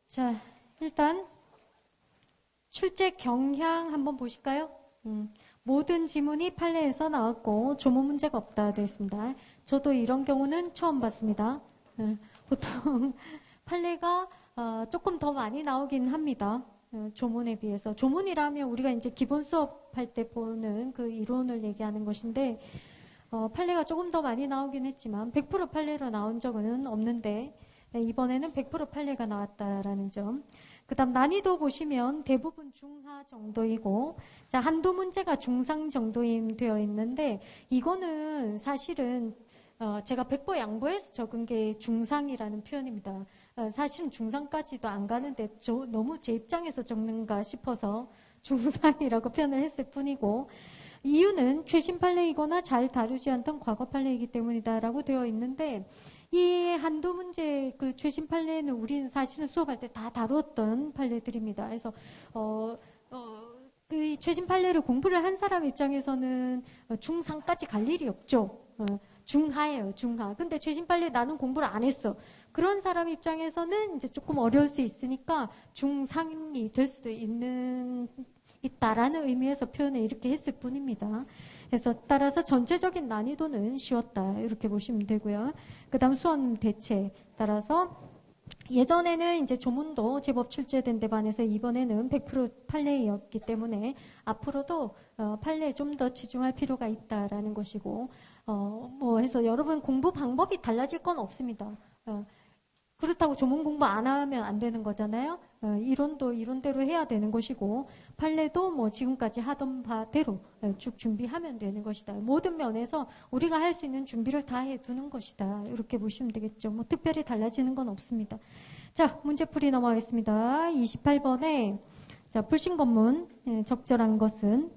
자, 일단 출제 경향 한번 보실까요? 모든 지문이 판례에서 나왔고 조문 문제가 없다 되어 있습니다. 저도 이런 경우는 처음 봤습니다. 보통 판례가 조금 더 많이 나오긴 합니다. 조문에 비해서. 조문이라면 우리가 이제 기본 수업할 때 보는 그 이론을 얘기하는 것인데 판례가 조금 더 많이 나오긴 했지만 100% 판례로 나온 적은 없는데 이번에는 100% 판례가 나왔다라는 점. 그 다음 난이도 보시면 대부분 중하 정도이고, 자, 한두 문제가 중상 정도임 되어 있는데, 이거는 사실은, 제가 100% 양보해서 적은 게 중상이라는 표현입니다. 사실은 중상까지도 안 가는데, 너무 제 입장에서 적는가 싶어서 중상이라고 표현을 했을 뿐이고, 이유는 최신 판례이거나 잘 다루지 않던 과거 판례이기 때문이다라고 되어 있는데, 이 한두 문제 그 최신 판례는 우리는 사실은 수업할 때 다 다루었던 판례들입니다. 그래서 그 최신 판례를 공부를 한 사람 입장에서는 중상까지 갈 일이 없죠. 중하예요, 중하. 근데 최신 판례 나는 공부를 안 했어. 그런 사람 입장에서는 이제 조금 어려울 수 있으니까 중상이 될 수도 있다라는 의미에서 표현을 이렇게 했을 뿐입니다. 그래서 따라서 전체적인 난이도는 쉬웠다 이렇게 보시면 되고요. 그 다음 수험 대체 따라서 예전에는 이제 조문도 제법 출제된 데 반해서 이번에는 100% 판례였기 때문에 앞으로도 판례에 좀 더 치중할 필요가 있다라는 것이고 뭐 해서 여러분 공부 방법이 달라질 건 없습니다. 그렇다고 조문 공부 안 하면 안 되는 거잖아요. 이론도 이론대로 해야 되는 것이고 판례도 뭐 지금까지 하던 바대로 쭉 준비하면 되는 것이다. 모든 면에서 우리가 할 수 있는 준비를 다 해두는 것이다. 이렇게 보시면 되겠죠. 뭐 특별히 달라지는 건 없습니다. 자, 문제풀이 넘어가겠습니다. 28번에 자, 불신검문 적절한 것은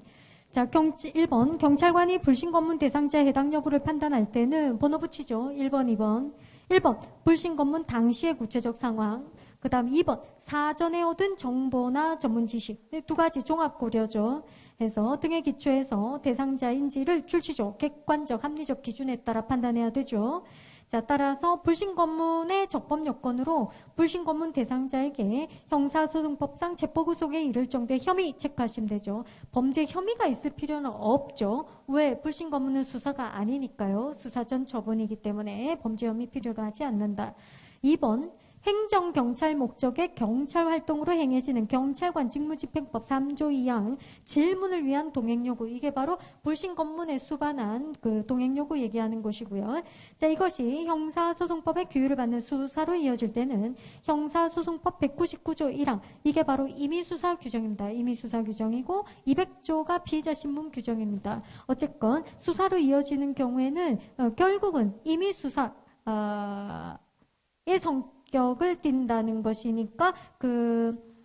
자, 1번 경찰관이 불신검문 대상자의 해당 여부를 판단할 때는 번호 붙이죠. 1번, 2번. 1번 불신검문 당시의 구체적 상황, 그 다음 2번 사전에 얻은 정보나 전문 지식, 두 가지 종합 고려죠. 해서 등에 기초해서 대상자인지를 출시적, 객관적, 합리적 기준에 따라 판단해야 되죠. 자, 따라서 불신검문의 적법 요건으로 불신검문 대상자에게 형사소송법상 체포구속에 이를 정도의 혐의 체크하시면 되죠. 범죄 혐의가 있을 필요는 없죠. 왜? 불신검문은 수사가 아니니까요. 수사 전 처분이기 때문에 범죄 혐의 필요로 하지 않는다. 2번 행정경찰 목적의 경찰활동으로 행해지는 경찰관 직무집행법 3조 2항 질문을 위한 동행요구, 이게 바로 불신검문에 수반한 그 동행요구 얘기하는 것이고요. 자, 이것이 형사소송법의 규율을 받는 수사로 이어질 때는 형사소송법 199조 1항, 이게 바로 임의수사 규정입니다. 임의수사 규정이고 200조가 피의자 신문 규정입니다. 어쨌건 수사로 이어지는 경우에는 결국은 임의수사의 성격을 띈다는 것이니까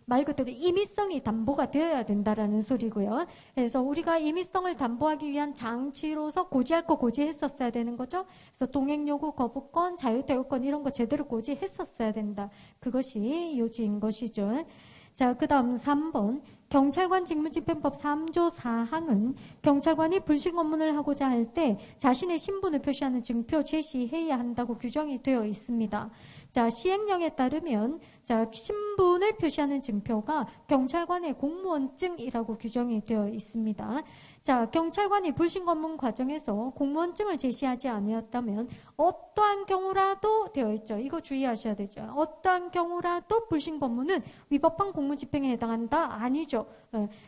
말 그대로 임의성이 담보가 되어야 된다라는 소리고요. 그래서 우리가 임의성을 담보하기 위한 장치로서 고지할 거 고지했었어야 되는 거죠. 그래서 동행요구, 거부권, 자유대우권 이런 거 제대로 고지했었어야 된다. 그것이 요지인 것이죠. 자, 그 다음 3번 경찰관 직무집행법 3조 4항은 경찰관이 불신 업무를 하고자 할 때 자신의 신분을 표시하는 증표 제시해야 한다고 규정이 되어 있습니다. 자, 시행령에 따르면 자, 신분을 표시하는 증표가 경찰관의 공무원증이라고 규정이 되어 있습니다. 자, 경찰관이 불신 검문 과정에서 공무원증을 제시하지 아니었다면 어떠한 경우라도 되어 있죠. 이거 주의하셔야 되죠. 어떠한 경우라도 불신 검문은 위법한 공무집행에 해당한다? 아니죠.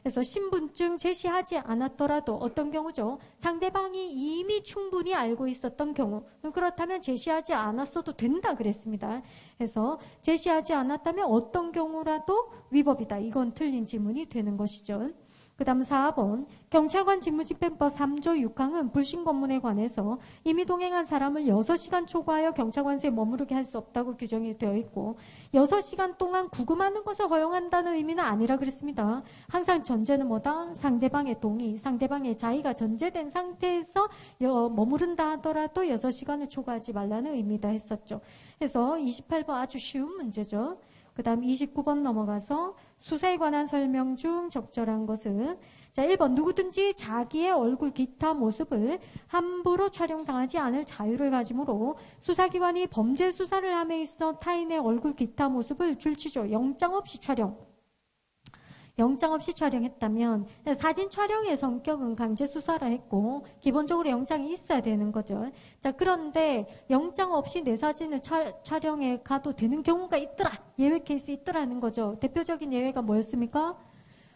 그래서 신분증 제시하지 않았더라도 어떤 경우죠? 상대방이 이미 충분히 알고 있었던 경우, 그렇다면 제시하지 않았어도 된다 그랬습니다. 그래서 제시하지 않았다면 어떤 경우라도 위법이다. 이건 틀린 지문이 되는 것이죠. 그 다음 4번 경찰관 직무집행법 3조 6항은 불신검문에 관해서 이미 동행한 사람을 6시간 초과하여 경찰관소에 머무르게 할 수 없다고 규정이 되어 있고 6시간 동안 구금하는 것을 허용한다는 의미는 아니라 그랬습니다. 항상 전제는 뭐다? 상대방의 동의, 상대방의 자의가 전제된 상태에서 머무른다 하더라도 6시간을 초과하지 말라는 의미다 했었죠. 그래서 28번 아주 쉬운 문제죠. 그 다음 29번 넘어가서 수사에 관한 설명 중 적절한 것은 자, 1번 누구든지 자기의 얼굴 기타 모습을 함부로 촬영당하지 않을 자유를 가지므로 수사기관이 범죄 수사를 함에 있어 타인의 얼굴 기타 모습을 줄치죠. 영장 없이 촬영했다면 사진 촬영의 성격은 강제 수사라 했고 기본적으로 영장이 있어야 되는 거죠. 자, 그런데 영장 없이 내 사진을 촬영해 가도 되는 경우가 있더라. 예외 케이스 있더라는 거죠. 대표적인 예외가 뭐였습니까?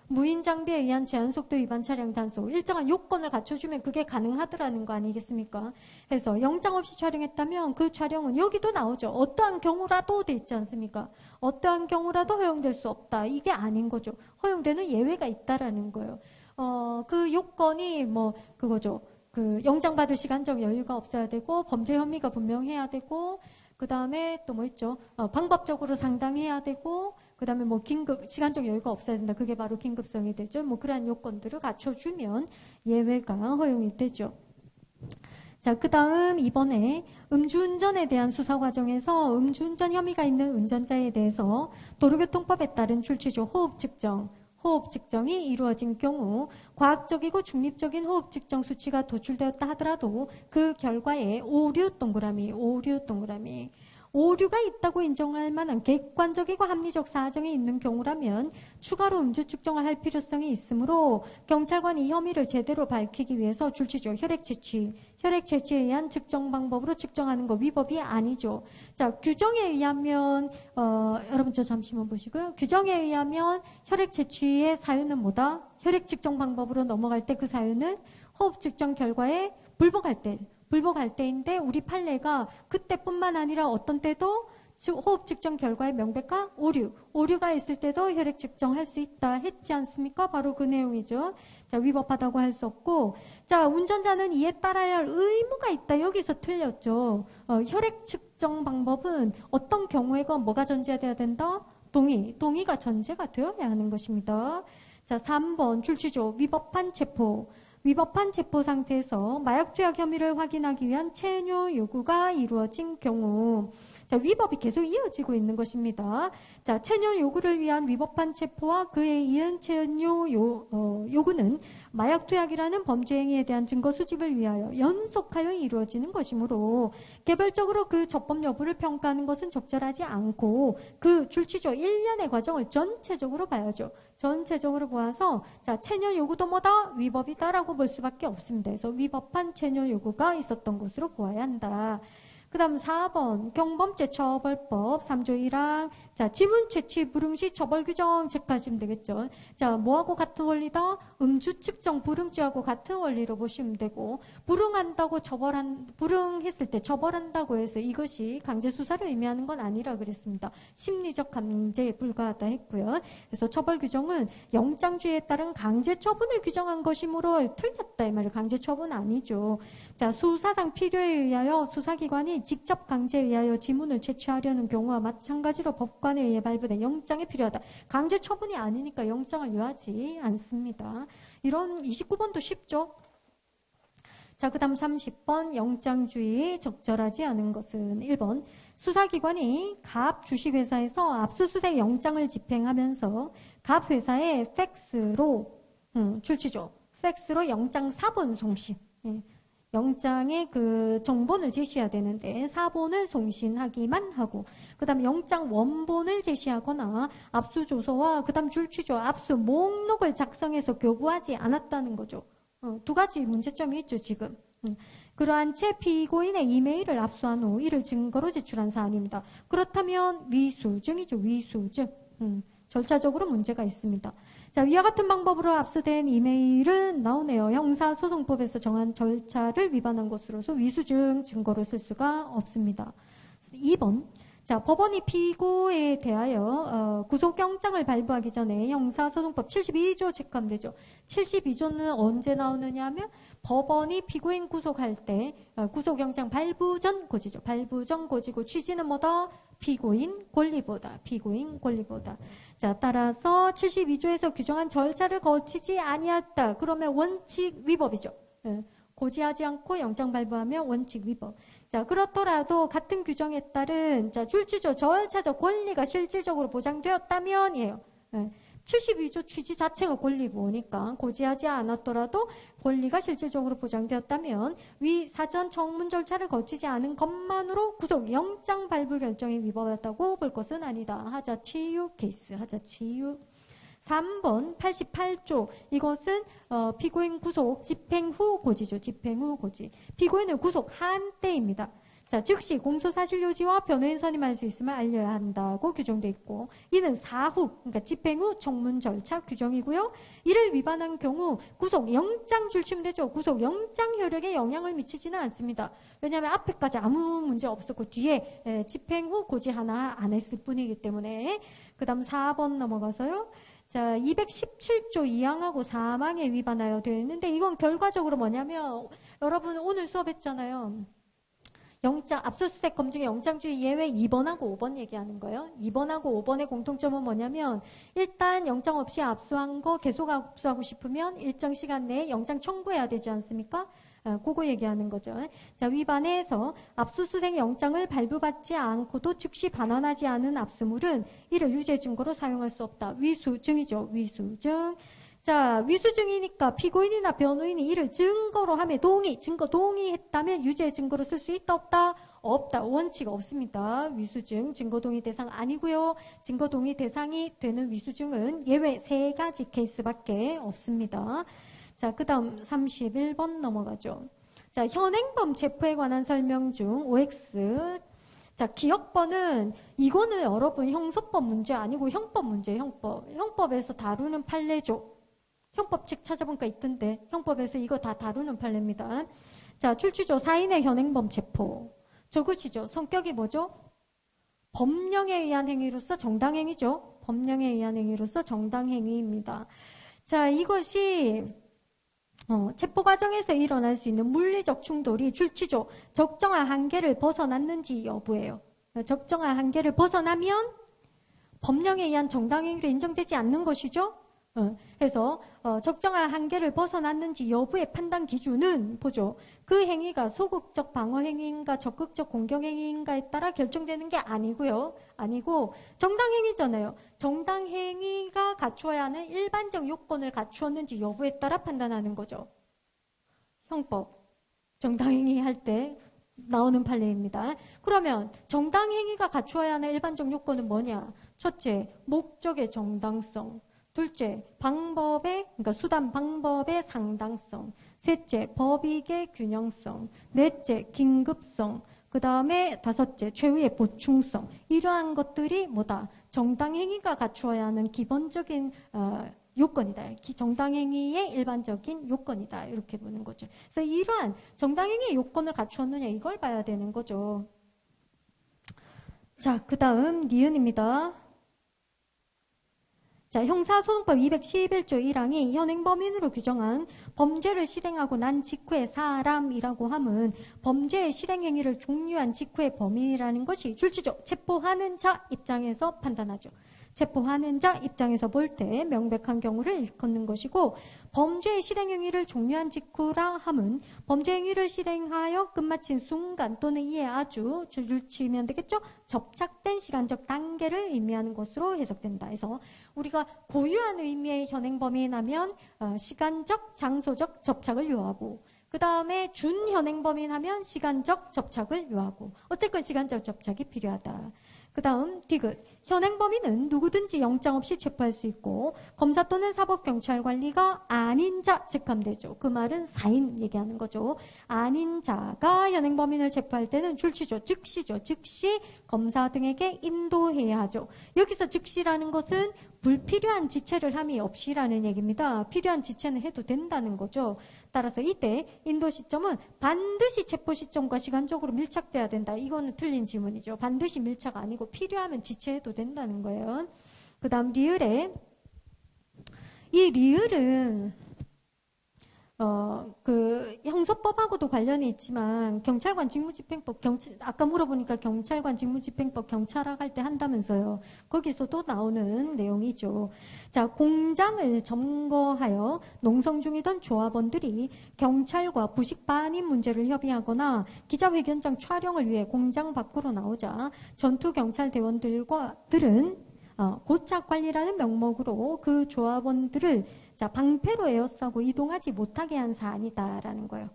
무인 장비에 의한 제한속도 위반 차량 단속. 일정한 요건을 갖춰주면 그게 가능하더라는 거 아니겠습니까? 그래서 영장 없이 촬영했다면 그 촬영은 여기도 나오죠. 어떠한 경우라도 돼 있지 않습니까? 어떠한 경우라도 허용될 수 없다. 이게 아닌 거죠. 허용되는 예외가 있다라는 거예요. 그 요건이 그거죠. 그 영장 받을 시간적 여유가 없어야 되고 범죄 혐의가 분명해야 되고 그 다음에 또 뭐 있죠? 방법적으로 상당해야 되고 그 다음에 시간적 여유가 없어야 된다. 그게 바로 긴급성이 되죠. 그러한 요건들을 갖춰주면 예외가 허용이 되죠. 자, 그 다음 이번에 음주운전에 대한 수사 과정에서 음주운전 혐의가 있는 운전자에 대해서 도로교통법에 따른 출치조 호흡 측정이 이루어진 경우 과학적이고 중립적인 호흡 측정 수치가 도출되었다 하더라도 그 결과에 오류가 있다고 인정할 만한 객관적이고 합리적 사정이 있는 경우라면 추가로 음주 측정을 할 필요성이 있으므로 경찰관이 이 혐의를 제대로 밝히기 위해서 줄치죠. 혈액 채취에 의한 측정 방법으로 측정하는 거 위법이 아니죠. 자, 규정에 의하면 여러분 저 잠시만 보시고요. 규정에 의하면 혈액 채취의 사유는 뭐다? 혈액 측정 방법으로 넘어갈 때 그 사유는 호흡 측정 결과에 불복할 때인데 우리 판례가 그때뿐만 아니라 어떤 때도 호흡 측정 결과에 명백한 오류가 있을 때도 혈액 측정할 수 있다 했지 않습니까? 바로 그 내용이죠. 자, 위법하다고 할 수 없고, 자, 운전자는 이에 따라야 할 의무가 있다. 여기서 틀렸죠. 혈액 측정 방법은 어떤 경우에건 뭐가 전제돼야 된다? 동의가 전제가 되어야 하는 것입니다. 자, 3번 출치조 위법한 체포 상태에서 마약 투약 혐의를 확인하기 위한 체뇨 요구가 이루어진 경우 자, 위법이 계속 이어지고 있는 것입니다. 자, 체뇨 요구를 위한 위법한 체포와 그에 이은 체뇨 요구는 마약 투약이라는 범죄 행위에 대한 증거 수집을 위하여 연속하여 이루어지는 것이므로 개별적으로 그 적법 여부를 평가하는 것은 적절하지 않고 그 줄치조 1년의 과정을 전체적으로 봐야죠. 전체적으로 보아서 자, 체뇨 요구도 뭐다? 위법이다라고 볼 수밖에 없습니다. 그래서 위법한 체뇨 요구가 있었던 것으로 보아야 한다. 그 다음 4번 경범죄 처벌법 3조 1항 자, 지문 채취 불응 시 처벌 규정 체크하시면 되겠죠. 자, 뭐하고 같은 원리다? 음주 측정 불응죄하고 같은 원리로 보시면 되고 불응했을 때 처벌한다고 해서 이것이 강제 수사를 의미하는 건 아니라 그랬습니다. 심리적 강제에 불과하다 했고요. 그래서 처벌 규정은 영장주의에 따른 강제 처분을 규정한 것이므로 틀렸다 이 말이에요. 강제 처분 아니죠. 자, 수사상 필요에 의하여 수사기관이 직접 강제에 의하여 지문을 채취하려는 경우와 마찬가지로 법관에 의해 발부된 영장이 필요하다. 강제 처분이 아니니까 영장을 요하지 않습니다. 이런 29번도 쉽죠? 자, 그 다음 30번 영장주의 적절하지 않은 것은 1번 수사기관이 갑 주식회사에서 압수수색 영장을 집행하면서 갑 회사에 팩스로 출치죠. 팩스로 영장 사본 송신 영장의 그 정본을 제시해야 되는데 사본을 송신하기만 하고 그 다음 영장 원본을 제시하거나 압수조서와 그 다음 줄취조 압수 목록을 작성해서 교부하지 않았다는 거죠. 두 가지 문제점이 있죠 지금. 그러한 채 피고인의 이메일을 압수한 후 이를 증거로 제출한 사안입니다. 그렇다면 위수증이죠. 위수증. 절차적으로 문제가 있습니다. 자, 위와 같은 방법으로 압수된 이메일은 나오네요. 형사소송법에서 정한 절차를 위반한 것으로서 위수증 증거로 쓸 수가 없습니다. 2번. 자, 법원이 피고에 대하여 구속영장을 발부하기 전에 형사소송법 72조 체크하면 되죠. 72조는 언제 나오느냐 하면 법원이 피고인 구속할 때 구속영장 발부 전 고지죠. 발부 전 고지고 취지는 뭐다? 피고인 권리보다. 자, 따라서 72조에서 규정한 절차를 거치지 아니했다. 그러면 원칙 위법이죠. 고지하지 않고 영장 발부하면 원칙 위법. 자, 그렇더라도 같은 규정에 따른 자, 출치조 절차적 권리가 실질적으로 보장되었다면이에요. 72조 취지 자체가 권리 보호니까 고지하지 않았더라도 권리가 실질적으로 보장되었다면 위 사전 청문 절차를 거치지 않은 것만으로 구속 영장 발부 결정이 위법하다고 볼 것은 아니다. 하자 치유 케이스. 하자 치유. 3번 88조 이것은 피고인 구속 집행 후 고지죠. 집행 후 고지. 피고인을 구속한 때입니다. 자, 즉시 공소사실 요지와 변호인 선임할 수 있음을 알려야 한다고 규정돼 있고 이는 사후, 그러니까 집행 후 청문 절차 규정이고요. 이를 위반한 경우 구속 영장 줄치면 되죠. 구속 영장 효력에 영향을 미치지는 않습니다. 왜냐하면 앞에까지 아무 문제 없었고 뒤에 집행 후 고지 하나 안 했을 뿐이기 때문에. 그 다음 4번 넘어가서요. 자, 217조 2항하고 4항에 위반하여 되어 있는데 이건 결과적으로 뭐냐면 여러분 오늘 수업했잖아요. 영장, 압수수색 검증의 영장주의 예외 2번하고 5번 얘기하는 거예요. 2번하고 5번의 공통점은 뭐냐면 일단 영장 없이 압수한 거 계속 압수하고 싶으면 일정 시간 내에 영장 청구해야 되지 않습니까? 그거 얘기하는 거죠. 자, 위반해서 압수수색 영장을 발부받지 않고도 즉시 반환하지 않은 압수물은 이를 유죄 증거로 사용할 수 없다. 위수증이죠. 위수증. 자, 위수증이니까 피고인이나 변호인이 이를 증거로 함에 증거 동의했다면 유죄 증거로 쓸 수 있다 없다? 없다. 원칙 없습니다. 위수증 증거 동의 대상 아니고요. 증거 동의 대상이 되는 위수증은 예외 3가지 케이스밖에 없습니다. 자, 그 다음 31번 넘어가죠. 자, 현행범 체포에 관한 설명 중 OX. 자, 기억번은 이거는 여러분 형사법 문제 아니고 형법 문제, 형법에서 다루는 판례죠. 형법 책 찾아보니까 있던데 형법에서 이거 다 다루는 판례입니다. 자, 출치조 4인의 현행범 체포. 저것이죠. 성격이 뭐죠? 법령에 의한 행위로서 정당행위죠. 법령에 의한 행위로서 정당행위입니다. 자, 이것이 체포 과정에서 일어날 수 있는 물리적 충돌이 출치조 적정한 한계를 벗어났는지 여부예요. 적정한 한계를 벗어나면 법령에 의한 정당행위로 인정되지 않는 것이죠. 그래서 적정한 한계를 벗어났는지 여부의 판단 기준은 보죠. 그 행위가 소극적 방어 행위인가 적극적 공격 행위인가에 따라 결정되는 게 아니고요. 아니고 정당행위잖아요. 정당행위가 갖추어야 하는 일반적 요건을 갖추었는지 여부에 따라 판단하는 거죠. 형법 정당행위 할 때 나오는 판례입니다. 그러면 정당행위가 갖추어야 하는 일반적 요건은 뭐냐? 첫째, 목적의 정당성. 둘째, 그러니까 수단 방법의 상당성. 셋째, 법익의 균형성. 넷째, 긴급성. 그 다음에 다섯째, 최후의 보충성. 이러한 것들이 뭐다? 정당행위가 갖추어야 하는 기본적인 요건이다. 정당행위의 일반적인 요건이다. 이렇게 보는 거죠. 그래서 이러한 정당행위의 요건을 갖추었느냐 이걸 봐야 되는 거죠. 자, 그 다음 니은입니다. 자, 형사소송법 211조 1항이 현행범인으로 규정한 범죄를 실행하고 난 직후의 사람이라고 함은 범죄의 실행행위를 종료한 직후의 범인이라는 것이 출치조 체포하는 자 입장에서 판단하죠. 체포하는 자 입장에서 볼 때 명백한 경우를 일컫는 것이고 범죄의 실행행위를 종료한 직후라 함은 범죄행위를 실행하여 끝마친 순간 또는 이에 아주 줄치면 되겠죠? 접착된 시간적 단계를 의미하는 것으로 해석된다. 그래서 우리가 고유한 의미의 현행범인하면 시간적, 장소적 접착을 요하고 그 다음에 준현행범인 하면 시간적 접착을 요하고 어쨌건 시간적 접착이 필요하다. 그 다음 디귿. 현행범인은 누구든지 영장 없이 체포할 수 있고 검사 또는 사법경찰관리가 아닌 자 체포되죠. 그 말은 사인 얘기하는 거죠. 아닌 자가 현행범인을 체포할 때는 출치조 즉시죠. 즉시 검사 등에게 인도해야 하죠. 여기서 즉시라는 것은 불필요한 지체를 함이 없이라는 얘기입니다. 필요한 지체는 해도 된다는 거죠. 따라서 이때 인도 시점은 반드시 체포 시점과 시간적으로 밀착돼야 된다. 이거는 틀린 지문이죠. 반드시 밀착 아니고 필요하면 지체해도 된다는 거예요. 그 다음 리을에 이 리을은 그 형사법하고도 관련이 있지만 경찰관 직무집행법 아까 물어보니까 경찰관 직무집행법 경찰학 할 때 한다면서요. 거기서도 나오는 내용이죠. 자, 공장을 점거하여 농성 중이던 조합원들이 경찰과 부식 반입 문제를 협의하거나 기자회견장 촬영을 위해 공장 밖으로 나오자 전투 경찰 대원들은 고착 관리라는 명목으로 그 조합원들을 방패로 에워싸고 이동하지 못하게 한 사안이다라는 거예요.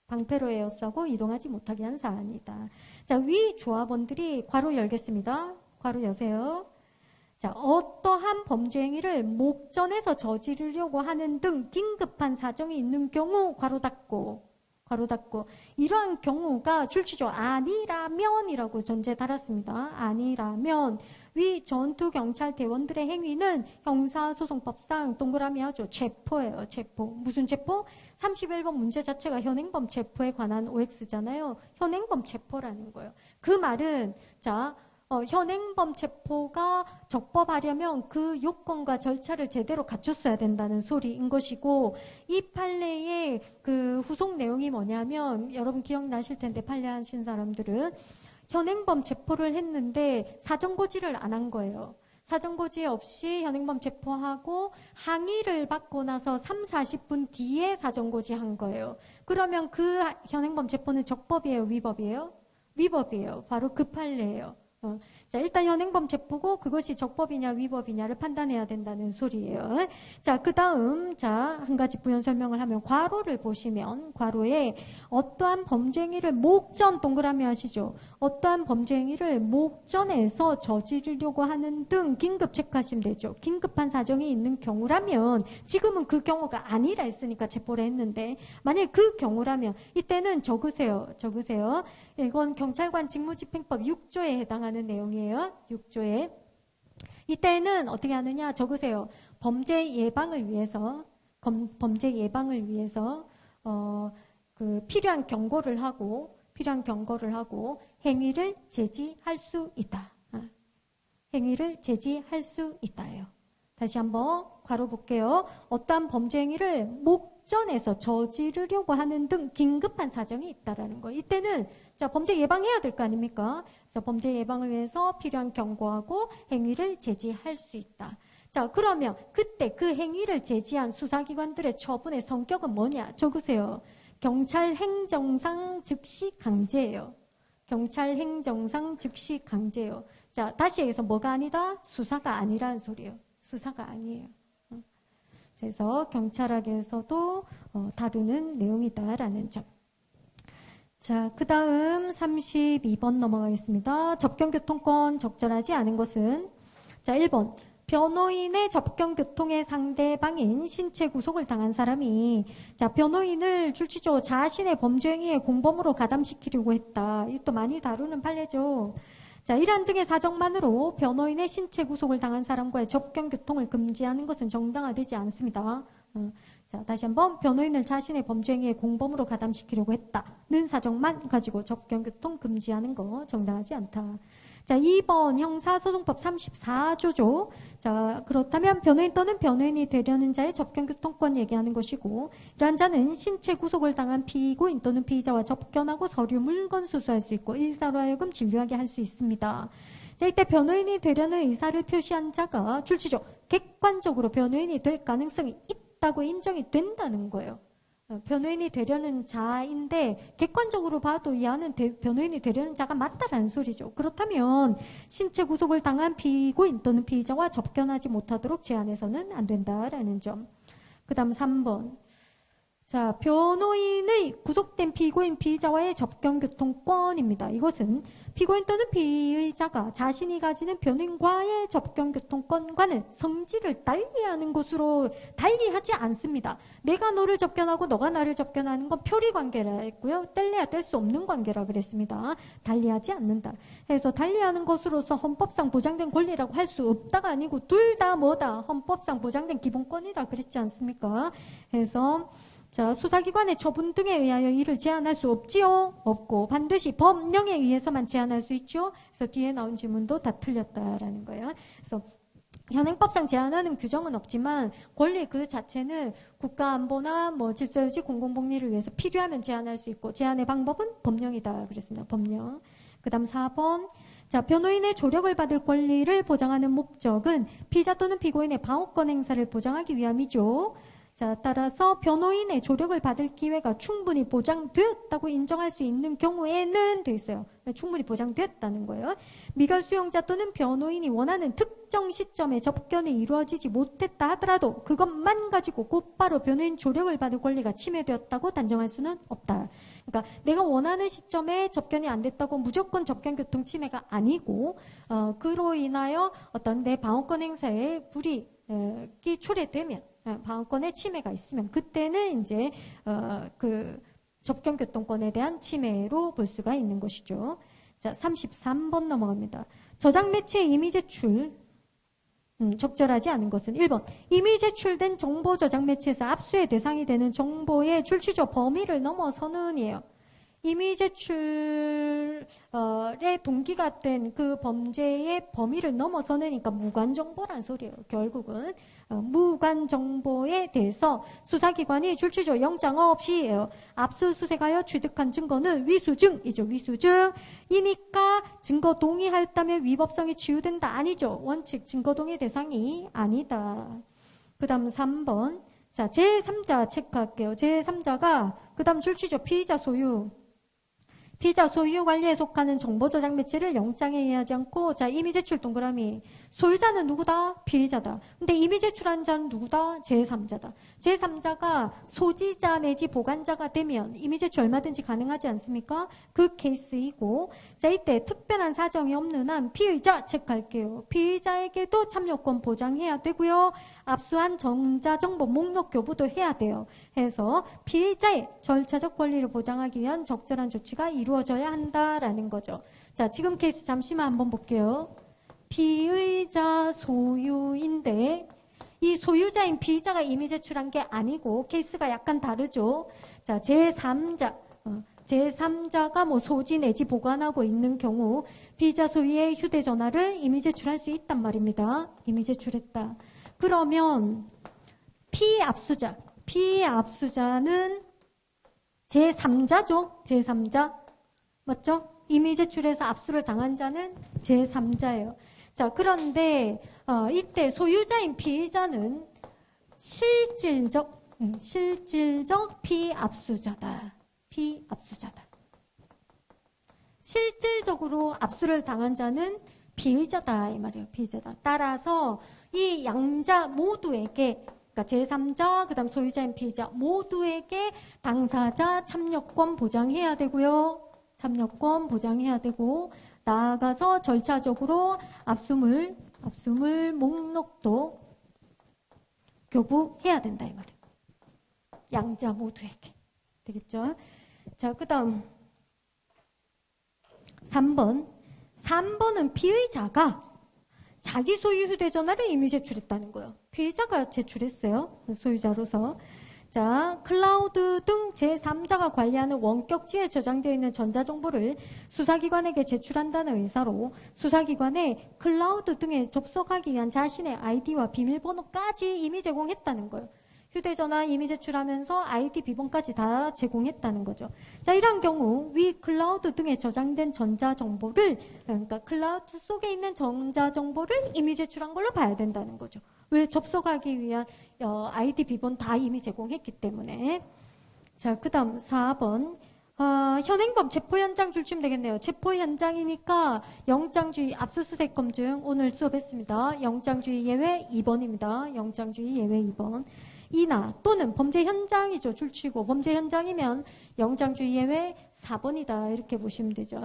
방패로 에워싸고 이동하지 못하게 한 사안이다. 자, 위 조합원들이 괄호 열겠습니다. 괄호 여세요. 자, 어떠한 범죄 행위를 목전에서 저지르려고 하는 등 긴급한 사정이 있는 경우 괄호 닫고 이러한 경우가 줄치죠. 아니라면이라고 전제 달았습니다. 아니라면 위 전투경찰 대원들의 행위는 형사소송법상 동그라미 하죠. 체포예요. 체포. 무슨 체포? 31번 문제 자체가 현행범 체포에 관한 OX잖아요. 현행범 체포라는 거예요. 그 말은 현행범 체포가 적법하려면 그 요건과 절차를 제대로 갖췄어야 된다는 소리인 것이고, 이 판례의 그 후속 내용이 뭐냐면, 여러분 기억나실 텐데 판례하신 사람들은 현행범 체포를 했는데 사정고지를 안 한 거예요. 사정고지 없이 현행범 체포하고 항의를 받고 나서 3, 40분 뒤에 사정고지 한 거예요. 그러면 그 현행범 체포는 적법이에요? 위법이에요? 위법이에요. 바로 그 판례예요. 자, 일단 현행범 체포고 그것이 적법이냐 위법이냐를 판단해야 된다는 소리예요. 자, 그 다음 한 가지 부연 설명을 하면 괄호를 보시면 괄호에 어떠한 범죄 행위를 목전 동그라미 하시죠. 어떠한 범죄 행위를 목전에서 저지르려고 하는 등 긴급 체크하시면 되죠. 긴급한 사정이 있는 경우라면, 지금은 그 경우가 아니라 했으니까 체포를 했는데, 만약에 그 경우라면 이때는 적으세요. 이건 경찰관 직무집행법 6조에 해당하는 내용이에요. 6조에. 이때는 어떻게 하느냐 적으세요. 범죄 예방을 위해서 그 필요한 경고를 하고 행위를 제지할 수 있다. 행위를 제지할 수 있다예요. 다시 한번 괄호 볼게요. 어떠한 범죄 행위를 목전에서 저지르려고 하는 등 긴급한 사정이 있다라는 거예요. 이때는 범죄 예방해야 될 거 아닙니까? 그래서 범죄 예방을 위해서 필요한 경고하고 행위를 제지할 수 있다. 자, 그러면 그때 그 행위를 제지한 수사기관들의 처분의 성격은 뭐냐? 적으세요. 경찰 행정상 즉시 강제예요. 경찰 행정상 즉시 강제예요. 자, 다시 얘기해서 뭐가 아니다? 수사가 아니라는 소리예요. 수사가 아니에요. 그래서 경찰학에서도 다루는 내용이다라는 점. 자, 그 다음 32번 넘어가겠습니다. 접견교통권 적절하지 않은 것은? 자, 1번. 변호인의 접견교통의 상대방인 신체 구속을 당한 사람이 변호인을 줄치죠. 자신의 범죄 행위에 공범으로 가담시키려고 했다. 이것도 많이 다루는 판례죠. 자, 이러한 등의 사정만으로 변호인의 신체 구속을 당한 사람과의 접견교통을 금지하는 것은 정당화되지 않습니다. 자, 다시 한번 변호인을 자신의 범죄 행위에 공범으로 가담시키려고 했다는 사정만 가지고 접견교통 금지하는 거 정당하지 않다. 자, 2번 형사소송법 34조죠. 자, 그렇다면 변호인 또는 변호인이 되려는 자의 접견교통권 얘기하는 것이고, 이러한 자는 신체 구속을 당한 피고인 또는 피의자와 접견하고 서류 물건 수수할 수 있고 일사로 하여금 진료하게 할 수 있습니다. 자, 이때 변호인이 되려는 의사를 표시한 자가 줄치죠. 객관적으로 변호인이 될 가능성이 있다고 인정이 된다는 거예요. 변호인이 되려는 자인데 객관적으로 봐도 이 안은 변호인이 되려는 자가 맞다라는 소리죠. 그렇다면 신체 구속을 당한 피고인 또는 피의자와 접견하지 못하도록 제한해서는 안 된다라는 점. 그 다음 3번. 자, 변호인의 구속된 피고인 피의자와의 접견교통권입니다. 이것은 피고인 또는 피의자가 자신이 가지는 변호인과의 접견교통권과는 성질을 달리하는 것으로 달리하지 않습니다. 내가 너를 접견하고 너가 나를 접견하는 건 표리관계라 했고요. 뗄래야 뗄 수 없는 관계라 그랬습니다. 달리하지 않는다. 그래서 달리하는 것으로서 헌법상 보장된 권리라고 할 수 없다가 아니고 둘 다 뭐다? 헌법상 보장된 기본권이라 그랬지 않습니까? 그래서 자, 수사기관의 처분 등에 의하여 이를 제한할 수 없지요? 없고 반드시 법령에 의해서만 제한할 수 있죠? 그래서 뒤에 나온 질문도 다 틀렸다라는 거예요. 그래서 현행법상 제한하는 규정은 없지만 권리 그 자체는 국가안보나 뭐 질서유지 공공복리를 위해서 필요하면 제한할 수 있고 제한의 방법은 법령이다 그랬습니다. 법령. 그 다음 4번. 자, 변호인의 조력을 받을 권리를 보장하는 목적은 피의자 또는 피고인의 방어권 행사를 보장하기 위함이죠. 자, 따라서 변호인의 조력을 받을 기회가 충분히 보장되었다고 인정할 수 있는 경우에는 돼 있어요. 충분히 보장되었다는 거예요. 미결 수용자 또는 변호인이 원하는 특정 시점에 접견이 이루어지지 못했다 하더라도 그것만 가지고 곧바로 변호인 조력을 받을 권리가 침해되었다고 단정할 수는 없다. 그러니까 내가 원하는 시점에 접견이 안 됐다고 무조건 접견 교통 침해가 아니고 그로 인하여 어떤 내 방어권 행사에 불이익이 초래되면 방어권의 침해가 있으면 그때는 이제 그 접견교통권에 대한 침해로 볼 수가 있는 것이죠. 자, 33번 넘어갑니다. 저작 매체의 이미 제출 적절하지 않은 것은 1번 이미 제출된 정보 저작 매체에서 압수의 대상이 되는 정보의 출처적 범위를 넘어서는 이에요. 이미 제출의 동기가 된 그 범죄의 범위를 넘어서는니까 무관정보란 소리예요. 결국은 무관 정보에 대해서 수사기관이 출처적 영장 없이 압수수색하여 취득한 증거는 위수증이죠. 위수증이니까 증거 동의하였다면 위법성이 치유된다. 아니죠. 원칙 증거 동의 대상이 아니다. 그 다음 3번. 자, 제3자 체크할게요. 제3자가 그 다음 출처적 피의자 소유. 피의자 소유 관리에 속하는 정보 저장 매체를 영장에 의하지 않고 자 이미 제출 동그라미 소유자는 누구다? 피의자다. 근데 이미 제출한 자는 누구다? 제3자다. 제3자가 소지자 내지 보관자가 되면 이미 제출 얼마든지 가능하지 않습니까? 그 케이스이고 자 이때 특별한 사정이 없는 한 피의자 체크할게요. 피의자에게도 참여권 보장해야 되고요. 압수한 정자정보 목록 교부도 해야 돼요. 해서 피의자의 절차적 권리를 보장하기 위한 적절한 조치가 이루어져야 한다라는 거죠. 자, 지금 케이스 잠시만 한번 볼게요. 피의자 소유인데 이 소유자인 피의자가 이미 제출한 게 아니고 케이스가 약간 다르죠. 자, 제3자가 뭐 소지 내지 보관하고 있는 경우 피의자 소유의 휴대전화를 이미 제출할 수 있단 말입니다. 이미 제출했다. 그러면 피압수자는 제3자죠. 제3자. 맞죠? 이미 제출해서 압수를 당한 자는 제3자예요. 자, 그런데 이때 소유자인 피의자는 실질적 피압수자다. 실질적으로 압수를 당한 자는 피의자다 이 말이에요. 피의자다. 따라서 이 양자 모두에게 그러니까 제3자 그다음 소유자인 피의자 모두에게 당사자 참여권 보장해야 되고요. 참여권 보장해야 되고 나아가서 절차적으로 압수물 목록도 교부해야 된다 이 말이에요. 양자 모두에게. 되겠죠? 자, 그다음 3번은 피의자가 자기 소유 휴대전화를 이미 제출했다는 거예요. 피의자가 제출했어요. 소유자로서. 자, 클라우드 등 제3자가 관리하는 원격지에 저장되어 있는 전자정보를 수사기관에게 제출한다는 의사로 수사기관에 클라우드 등에 접속하기 위한 자신의 아이디와 비밀번호까지 이미 제공했다는 거예요. 휴대전화 이미 제출하면서 아이디 비번까지 다 제공했다는 거죠. 자, 이런 경우 위 클라우드 등에 저장된 전자정보를 그러니까 클라우드 속에 있는 전자정보를 이미 제출한 걸로 봐야 된다는 거죠. 왜? 접속하기 위한 아이디 비번 다 이미 제공했기 때문에. 자, 그 다음 4번. 현행범 체포 현장 줄치면 되겠네요. 체포 현장이니까 영장주의 압수수색 검증 오늘 수업했습니다. 영장주의 예외 2번입니다. 영장주의 예외 2번. 이나 또는 범죄 현장이죠. 줄치고 범죄 현장이면 영장주의 예외 4번이다. 이렇게 보시면 되죠.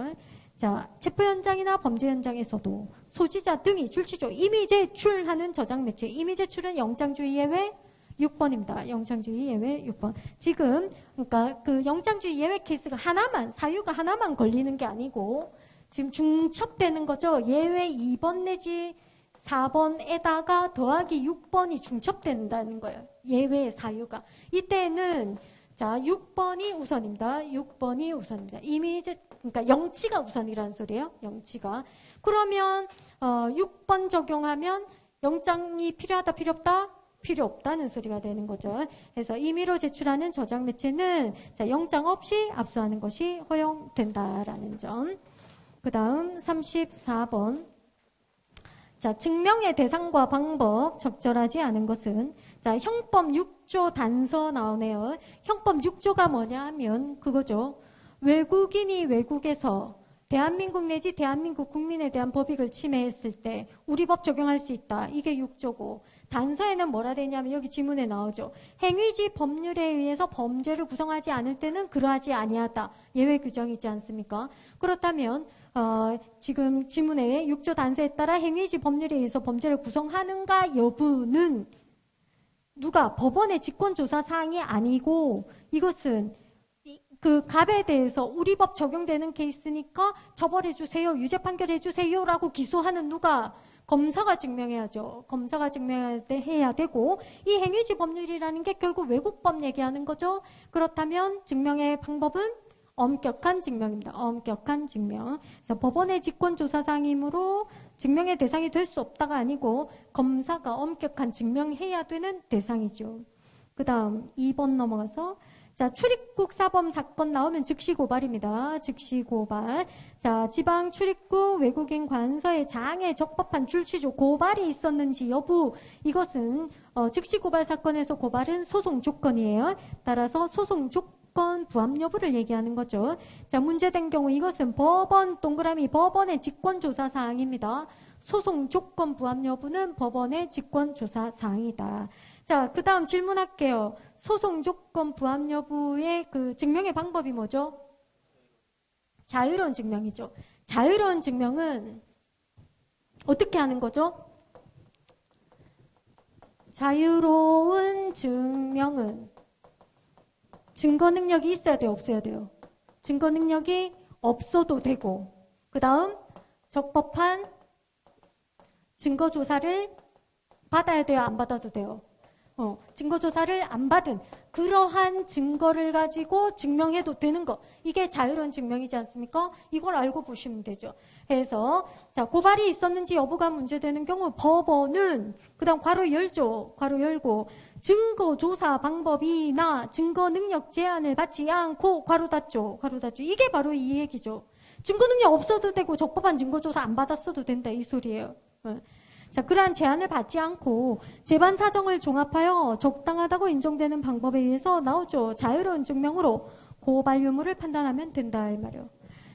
자, 체포 현장이나 범죄 현장에서도 소지자 등이 줄치죠. 이미 제출하는 저장 매체. 이미 제출은 영장주의 예외 6번입니다. 영장주의 예외 6번. 지금 그러니까 그 영장주의 예외 케이스가 하나만 사유가 하나만 걸리는 게 아니고 지금 중첩되는 거죠. 예외 2번 내지 4번에다가 더하기 6번이 중첩된다는 거예요. 예외 사유가. 이때는 자 6번이 우선입니다. 6번이 우선입니다. 이미 이제 그러니까 영치가 우선이라는 소리예요. 영치가. 그러면 6번 적용하면 영장이 필요하다, 필요 없다? 필요 없다는 소리가 되는 거죠. 그래서 임의로 제출하는 저장 매체는 자, 영장 없이 압수하는 것이 허용된다라는 점. 그 다음 34번. 자, 증명의 대상과 방법 적절하지 않은 것은 자, 형법 6조 단서 나오네요. 형법 6조가 뭐냐 하면 그거죠. 외국인이 외국에서 대한민국 내지 대한민국 국민에 대한 법익을 침해했을 때 우리 법 적용할 수 있다. 이게 6조고 단서에는 뭐라 되냐면 여기 지문에 나오죠. 행위지 법률에 의해서 범죄를 구성하지 않을 때는 그러하지 아니하다. 예외 규정이 있지 않습니까? 그렇다면 지금 지문에 6조 단서에 따라 행위지 법률에 의해서 범죄를 구성하는가 여부는 누가 법원의 직권조사 사항이 아니고 이것은 그 갑에 대해서 우리 법 적용되는 케이스니까 처벌해 주세요, 유죄 판결해 주세요라고 기소하는 누가 검사가 증명해야죠. 검사가 증명해야 되고 이 행위지 법률이라는 게 결국 외국법 얘기하는 거죠. 그렇다면 증명의 방법은 엄격한 증명입니다. 엄격한 증명. 그래서 법원의 직권조사상이므로 증명의 대상이 될 수 없다가 아니고 검사가 엄격한 증명해야 되는 대상이죠. 그 다음 2번 넘어가서 자, 출입국 사범 사건 나오면 즉시 고발입니다. 즉시 고발. 자, 지방 출입국 외국인 관서의 장애 적법한 출취조 고발이 있었는지 여부 이것은 즉시 고발 사건에서 고발은 소송 조건이에요. 따라서 소송 조건 부합 여부를 얘기하는 거죠. 자, 문제된 경우 이것은 법원 동그라미 법원의 직권조사 사항입니다. 소송 조건 부합 여부는 법원의 직권조사 사항이다. 자, 그 다음 질문할게요. 소송 조건 부합 여부의 그 증명의 방법이 뭐죠? 자유로운 증명이죠. 자유로운 증명은 어떻게 하는 거죠? 자유로운 증명은 증거 능력이 있어야 돼요, 없어야 돼요? 증거 능력이 없어도 되고, 그 다음 적법한 증거 조사를 받아야 돼요, 안 받아도 돼요? 증거조사를 안 받은 그러한 증거를 가지고 증명해도 되는 거. 이게 자유로운 증명이지 않습니까? 이걸 알고 보시면 되죠. 그래서 자, 고발이 있었는지 여부가 문제되는 경우 법원은 그 다음 괄호 열죠. 괄호 열고 증거조사 방법이나 증거 능력 제한을 받지 않고 괄호 닫죠. 괄호 닫죠. 이게 바로 이 얘기죠. 증거 능력 없어도 되고 적법한 증거조사 안 받았어도 된다 이 소리예요. 자, 그러한 제한을 받지 않고 재반 사정을 종합하여 적당하다고 인정되는 방법에 의해서 나오죠. 자유로운 증명으로 고발 유무를 판단하면 된다 이 말이에요.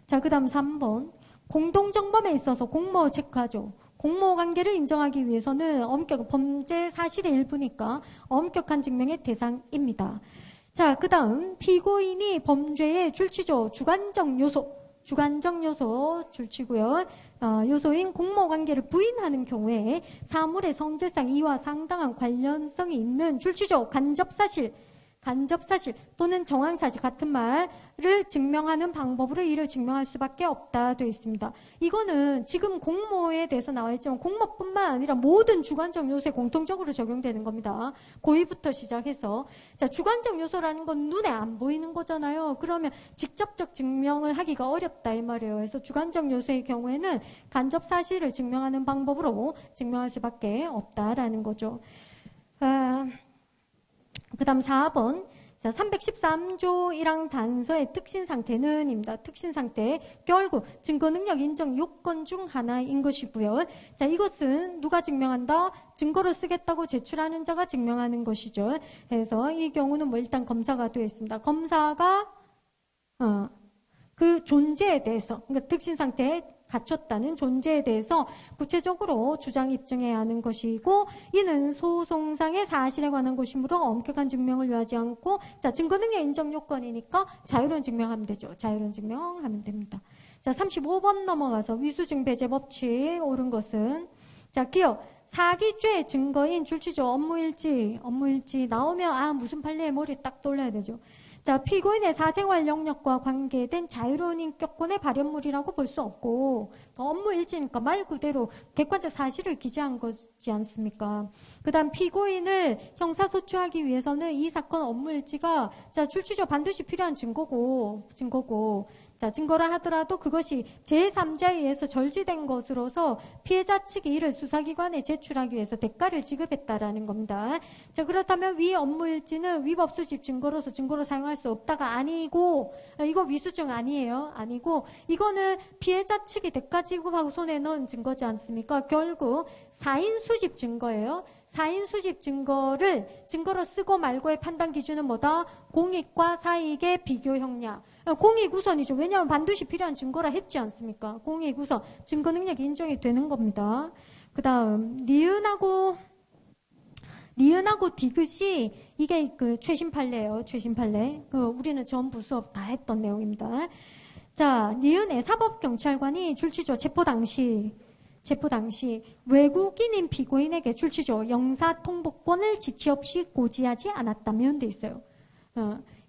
자, 그 다음 3번. 공동정범에 있어서 공모 체크하죠. 공모 관계를 인정하기 위해서는 범죄 사실의 일부니까 엄격한 증명의 대상입니다. 자, 그 다음 피고인이 범죄의 줄치조 주관적 요소 줄치고요. 요소인 공모관계를 부인하는 경우에 사물의 성질상 이와 상당한 관련성이 있는 줄치조 간접사실 또는 정황사실 같은 말을 증명하는 방법으로 이를 증명할 수밖에 없다 되어 있습니다. 이거는 지금 공모에 대해서 나와 있지만 공모뿐만 아니라 모든 주관적 요소에 공통적으로 적용되는 겁니다. 고의부터 시작해서 자, 주관적 요소라는 건 눈에 안 보이는 거잖아요. 그러면 직접적 증명을 하기가 어렵다 이 말이에요. 그래서 주관적 요소의 경우에는 간접사실을 증명하는 방법으로 증명할 수밖에 없다라는 거죠. 그 다음 4번. 자, 313조 1항 단서의 특신상태는 입니다. 특신상태. 결국 증거능력 인정 요건 중 하나인 것이고요. 자, 이것은 누가 증명한다? 증거로 쓰겠다고 제출하는 자가 증명하는 것이죠. 그래서 이 경우는 뭐 일단 검사가 되어 있습니다. 검사가 그 존재에 대해서, 그러니까 특신상태에 갖췄다는 존재에 대해서 구체적으로 주장 입증해야 하는 것이고 이는 소송상의 사실에 관한 것이므로 엄격한 증명을 요하지 않고 자, 증거능력 인정 요건이니까 자유로운 증명하면 되죠. 자유로운 증명하면 됩니다. 자, 35번 넘어가서 위수증 배제 법칙 옳은 것은 자, 기억 사기죄 증거인 줄치조 업무일지 나오면 무슨 판례에 머리 딱 돌려야 되죠. 자, 피고인의 사생활 영역과 관계된 자유로운 인격권의 발현물이라고 볼 수 없고 업무일지니까 말 그대로 객관적 사실을 기재한 거지 않습니까? 그 다음 피고인을 형사소추하기 위해서는 이 사건 업무일지가 자, 줄치조 반드시 필요한 증거고 자, 증거라 하더라도 그것이 제3자에 의해서 절지된 것으로서 피해자 측이 이를 수사기관에 제출하기 위해서 대가를 지급했다라는 겁니다. 자, 그렇다면 위 업무일지는 위법 수집 증거로서 증거로 사용할 수 없다가 아니고, 이거 위수증 아니에요. 아니고, 이거는 피해자 측이 대가 지급하고 손에 넣은 증거지 않습니까? 결국 사인 수집 증거예요. 사인 수집 증거를 증거로 쓰고 말고의 판단 기준은 뭐다? 공익과 사익의 비교 형량. 공익 우선이죠. 왜냐하면 반드시 필요한 증거라 했지 않습니까? 공익 우선. 증거 능력이 인정이 되는 겁니다. 그 다음, 니은하고 디귿이 이게 그 최신 판례예요. 최신 판례. 우리는 전부 수업 다 했던 내용입니다. 자, 니은의 사법경찰관이 줄치죠. 체포 당시 외국인인 피고인에게 줄치죠. 영사통보권을 지체 없이 고지하지 않았다면 돼 있어요.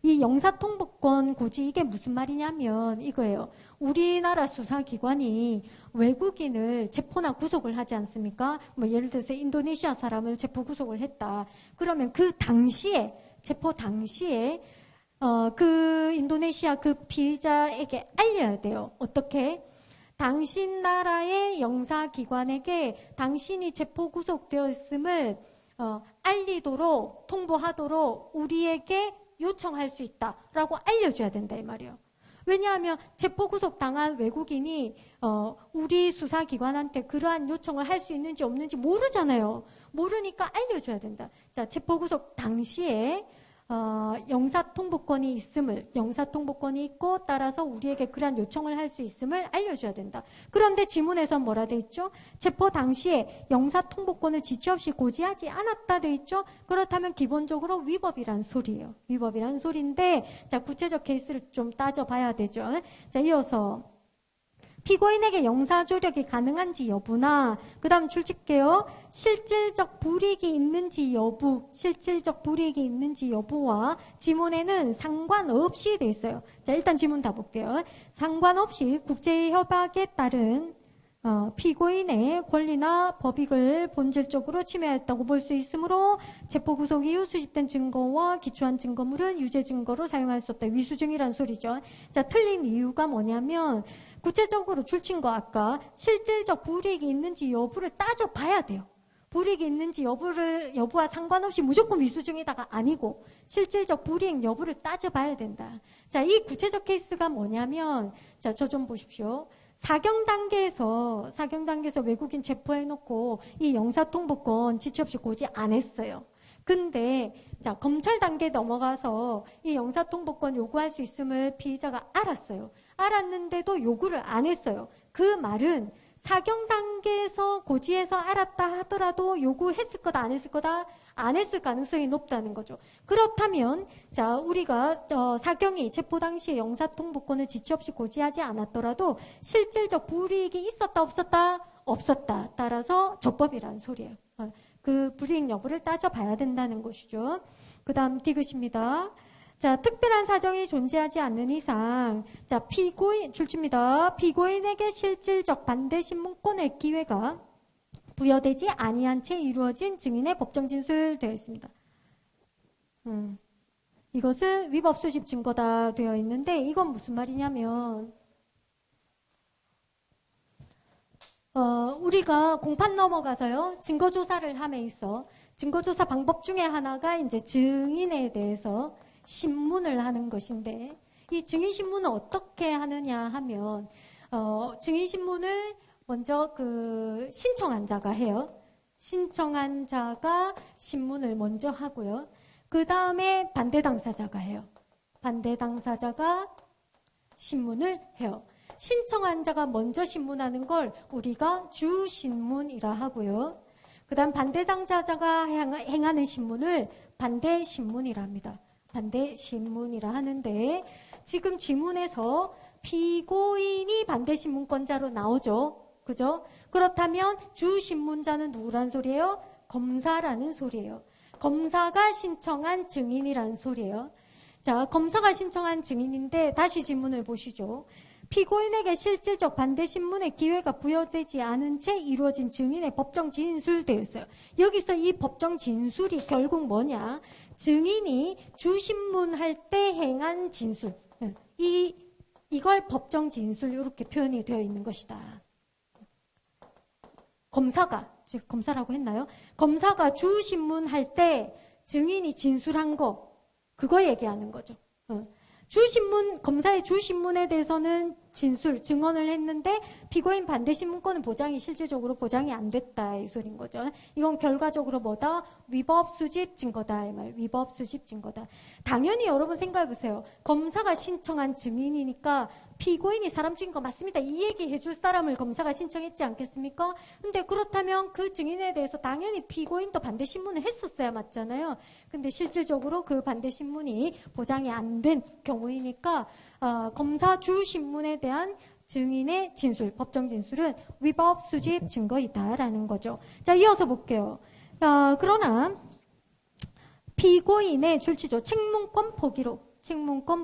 이 영사통보권 고지 이게 무슨 말이냐면 이거예요. 우리나라 수사기관이 외국인을 체포나 구속을 하지 않습니까? 뭐 예를 들어서 인도네시아 사람을 체포 구속을 했다. 그러면 그 당시에 체포 당시에 그 인도네시아 그 피의자에게 알려야 돼요. 어떻게? 당신 나라의 영사기관에게 당신이 체포 구속되었음을 알리도록 통보하도록 우리에게 요청할 수 있다라고 알려줘야 된다 이 말이에요. 왜냐하면 체포 구속 당한 외국인이 우리 수사기관한테 그러한 요청을 할 수 있는지 없는지 모르잖아요. 모르니까 알려줘야 된다. 자, 체포 구속 당시에 영사통보권이 있고 따라서 우리에게 그러한 요청을 할 수 있음을 알려줘야 된다. 그런데 지문에서 뭐라 돼 있죠? 체포 당시에 영사통보권을 지체 없이 고지하지 않았다 돼 있죠? 그렇다면 기본적으로 위법이란 소리예요. 위법이란 소리인데 자, 구체적 케이스를 좀 따져봐야 되죠. 자, 이어서 피고인에게 영사조력이 가능한지 여부나 그 다음 줄칠게요. 실질적 불이익이 있는지 여부와 지문에는 상관없이 돼 있어요. 자, 일단 지문 다 볼게요. 상관없이 국제협약에 따른 피고인의 권리나 법익을 본질적으로 침해했다고 볼 수 있으므로 체포 구속 이후 수집된 증거와 기초한 증거물은 유죄 증거로 사용할 수 없다. 위수증이란 소리죠. 자, 틀린 이유가 뭐냐면 구체적으로 줄친 거 아까 실질적 불이익이 있는지 여부를 따져봐야 돼요. 불이익이 있는지 여부와 상관없이 무조건 위수증이다가 아니고 실질적 불이익 여부를 따져봐야 된다. 자, 이 구체적 케이스가 뭐냐면 자, 저 좀 보십시오. 사경 단계에서 외국인 체포해놓고 이 영사통보권 지체 없이 고지 안 했어요. 근데 자, 검찰 단계에 넘어가서 이 영사통보권 요구할 수 있음을 피의자가 알았어요. 알았는데도 요구를 안 했어요. 그 말은 사경 단계에서 고지해서 알았다 하더라도 요구했을 거다 안 했을 거다? 안 했을 가능성이 높다는 거죠. 그렇다면 자, 우리가 사경이 체포 당시에 영사통보권을 지체 없이 고지하지 않았더라도 실질적 불이익이 있었다 없었다? 없었다. 따라서 적법이라는 소리예요. 그 불이익 여부를 따져봐야 된다는 것이죠. 그 다음 디귿입니다. 자, 특별한 사정이 존재하지 않는 이상, 자, 줄칩니다. 피고인에게 실질적 반대 신문권의 기회가 부여되지 아니한 채 이루어진 증인의 법정 진술 되어 있습니다. 이것은 위법 수집 증거다 되어 있는데 이건 무슨 말이냐면 우리가 공판 넘어가서요 증거조사를 함에 있어 증거조사 방법 중에 하나가 이제 증인에 대해서 신문을 하는 것인데 이 증인신문은 어떻게 하느냐 하면 증인신문을 먼저 그 신청한 자가 해요. 신청한 자가 신문을 먼저 하고요. 그 다음에 반대 당사자가 해요. 반대 당사자가 신문을 해요. 신청한 자가 먼저 신문하는 걸 우리가 주신문이라 하고요. 그 다음 반대 당사자가 행하는 신문을 반대신문이라 합니다. 반대신문이라 하는데 지금 지문에서 피고인이 반대신문권자로 나오죠. 그죠? 그렇다면 주신문자는 누구란 소리예요? 검사라는 소리예요. 검사가 신청한 증인이라는 소리예요. 자, 검사가 신청한 증인인데 다시 질문을 보시죠. 피고인에게 실질적 반대신문의 기회가 부여되지 않은 채 이루어진 증인의 법정 진술 되어 있어요. 여기서 이 법정 진술이 결국 뭐냐? 증인이 주신문할 때 행한 진술. 이걸 법정 진술 이렇게 표현이 되어 있는 것이다. 검사가, 즉 검사라고 했나요? 검사가 주신문할 때 증인이 진술한 거, 그거 얘기하는 거죠. 주신문, 검사의 주신문에 대해서는 진술, 증언을 했는데 피고인 반대 신문권은 보장이 실질적으로 보장이 안 됐다 이 소리인 거죠. 이건 결과적으로 뭐다? 위법 수집 증거다 이 말. 위법 수집 증거다. 당연히 여러분 생각해 보세요. 검사가 신청한 증인이니까 피고인이 사람 죽인 거 맞습니다. 이 얘기 해줄 사람을 검사가 신청했지 않겠습니까? 근데 그렇다면 그 증인에 대해서 당연히 피고인도 반대 신문을 했었어야 맞잖아요. 근데 실질적으로 그 반대 신문이 보장이 안 된 경우이니까 검사 주 신문에 대한 증인의 진술, 법정 진술은 위법 수집 증거이다라는 거죠. 자, 이어서 볼게요. 그러나 피고인의 줄치조 책문권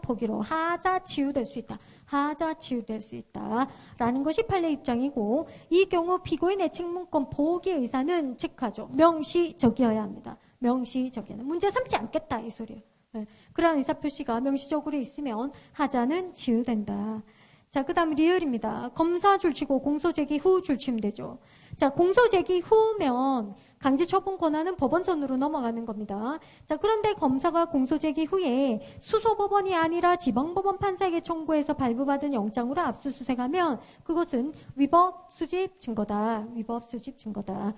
포기로 하자 치유될 수 있다. 하자 치유될 수 있다라는 것이 판례 입장이고, 이 경우 피고인의 책문권 포기 의사는 체크하죠. 명시적이어야 합니다. 명시적이어야. 문제 삼지 않겠다 이 소리예요. 그러한 의사표시가 명시적으로 있으면 하자는 치유된다. 자, 그 다음 리을입니다. 검사 줄치고 공소제기 후 줄치면 되죠. 자, 공소제기 후면 강제처분 권한은 법원선으로 넘어가는 겁니다. 자, 그런데 검사가 공소제기 후에 수소법원이 아니라 지방법원 판사에게 청구해서 발부받은 영장으로 압수수색하면 그것은 위법 수집 증거다. 위법 수집 증거다.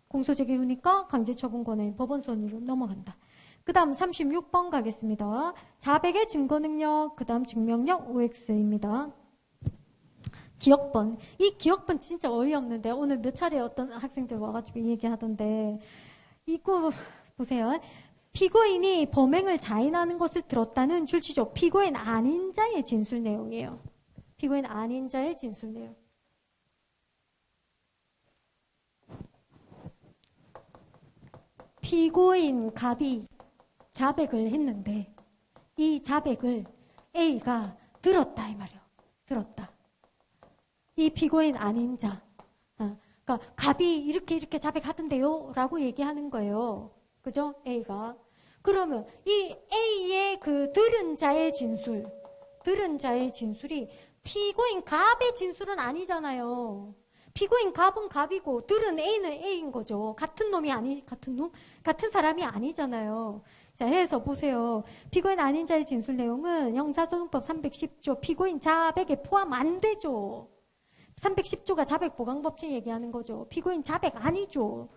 공소제기 후니까 강제처분 권한이 법원선으로 넘어간다. 그 다음 36번 가겠습니다. 자백의 증거능력, 그 다음 증명력 OX입니다. 기억번. 이 기억번 진짜 어이없는데 오늘 몇 차례 어떤 학생들 와가지고 얘기하던데, 이거 보세요. 피고인이 범행을 자인하는 것을 들었다는 줄치조 피고인 아닌 자의 진술 내용이에요. 피고인 아닌 자의 진술 내용. 피고인 갑이 자백을 했는데 이 자백을 A가 들었다 이 말이에요. 들었다. 이 피고인 아닌 자. 그러니까 갑이 이렇게 자백하던데요 라고 얘기하는 거예요. 그죠? A가. 그러면 이 A의 그 들은 자의 진술이 피고인 갑의 진술은 아니잖아요. 피고인 갑은 갑이고 들은 A는 A인 거죠. 같은 사람이 아니잖아요. 자, 해서 보세요. 피고인 아닌 자의 진술 내용은 형사소송법 310조 피고인 자백에 포함 안 되죠. 310조가 자백 보강법칙 얘기하는 거죠. 피고인 자백 아니죠.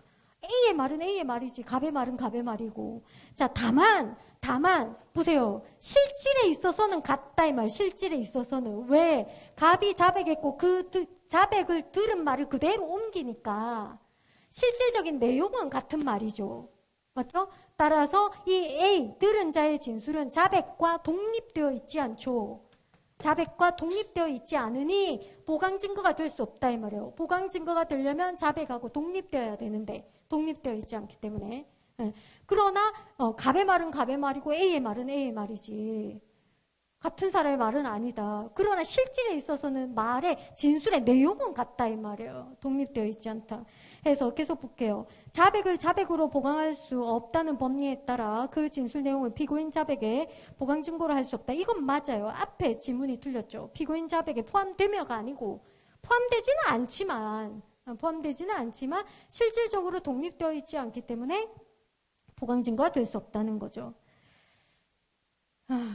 A의 말은 A의 말이지 갑의 말은 갑의 말이고. 자, 다만 보세요. 실질에 있어서는 같다 이 말. 실질에 있어서는. 왜? 갑이 자백했고 그 자백을 들은 말을 그대로 옮기니까 실질적인 내용은 같은 말이죠. 맞죠? 따라서 이 A, 들은 자의 진술은 자백과 독립되어 있지 않죠. 자백과 독립되어 있지 않으니 보강증거가 될 수 없다 이 말이에요. 보강증거가 되려면 자백하고 독립되어야 되는데 독립되어 있지 않기 때문에. 그러나 갑의 말은 갑의 말이고 A의 말은 A의 말이지 같은 사람의 말은 아니다. 그러나 실질에 있어서는 말의 진술의 내용은 같다 이 말이에요. 독립되어 있지 않다. 해서 계속 볼게요. 자백을 자백으로 보강할 수 없다는 법리에 따라 그 진술 내용을 피고인 자백에 보강 증거로 할 수 없다. 이건 맞아요. 앞에 지문이 틀렸죠. 피고인 자백에 포함되며가 아니고 포함되지는 않지만 실질적으로 독립되어 있지 않기 때문에 보강 증거가 될 수 없다는 거죠.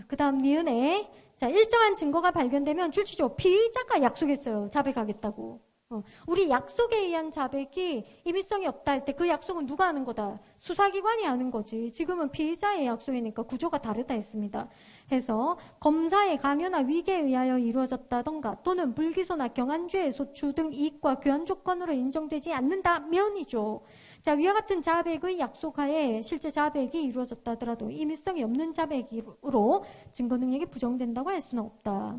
그 다음 니은에 자, 일정한 증거가 발견되면 줄치조 피의자가 약속했어요. 자백하겠다고. 우리 약속에 의한 자백이 임의성이 없다 할 때 그 약속은 누가 하는 거다? 수사기관이 하는 거지. 지금은 피의자의 약속이니까 구조가 다르다 했습니다. 해서 검사의 강요나 위계에 의하여 이루어졌다던가 또는 불기소나 경한죄의 소추 등 이익과 교환 조건으로 인정되지 않는다면이죠. 자, 위와 같은 자백의 약속하에 실제 자백이 이루어졌다 하더라도 임의성이 없는 자백으로 증거 능력이 부정된다고 할 수는 없다.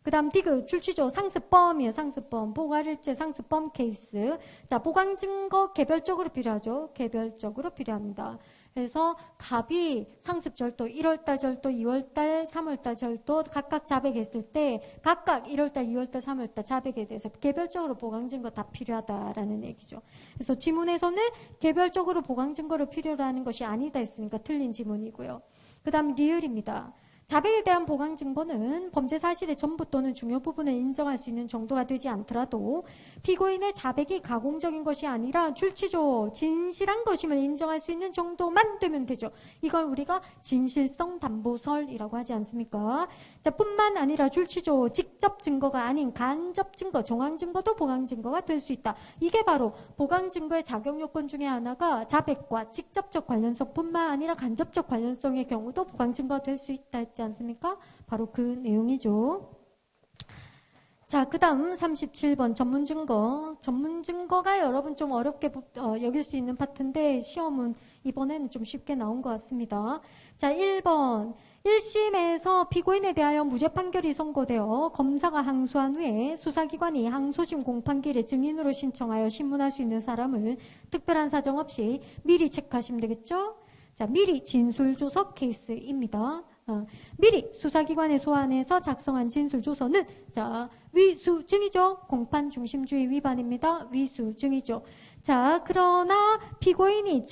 그 다음 디귿 줄치조 상습범이에요. 상습범. 보관일체 상습범 케이스. 자, 보강 증거 개별적으로 필요하죠. 개별적으로 필요합니다. 그래서 갑이 상습절도 1월달 절도, 2월달, 3월달 절도 각각 자백했을 때 각각 1월달, 2월달, 3월달 자백에 대해서 개별적으로 보강 증거 다 필요하다라는 얘기죠. 그래서 지문에서는 개별적으로 보강 증거를 필요로 하는 것이 아니다 했으니까 틀린 지문이고요. 그 다음 리을입니다. 자백에 대한 보강 증거는 범죄 사실의 전부 또는 중요 부분을 인정할 수 있는 정도가 되지 않더라도 피고인의 자백이 가공적인 것이 아니라 출치조 진실한 것임을 인정할 수 있는 정도만 되면 되죠. 이걸 우리가 진실성 담보설이라고 하지 않습니까? 자, 뿐만 아니라 출치조 직접 증거가 아닌 간접 증거, 정황 증거도 보강 증거가 될 수 있다. 이게 바로 보강 증거의 자격 요건 중에 하나가 자백과 직접적 관련성뿐만 아니라 간접적 관련성의 경우도 보강 증거가 될 수 있다 했지 않습니까? 바로 그 내용이죠. 자, 그 다음 37번 전문 증거. 전문 증거가 여러분 좀 어렵게 여길 수 있는 파트인데 시험은 이번에는 좀 쉽게 나온 것 같습니다. 자, 1번. 1심에서 피고인에 대하여 무죄 판결이 선고되어 검사가 항소한 후에 수사기관이 항소심 공판기일에 증인으로 신청하여 신문할 수 있는 사람을 특별한 사정 없이 미리 체크하시면 되겠죠? 자, 미리 진술조서 케이스입니다. 미리 수사기관의 소환해서 작성한 진술조서는 자, 위수증이죠. 공판중심주의 위반입니다. 위수증이죠. 자, 그러나 피고인이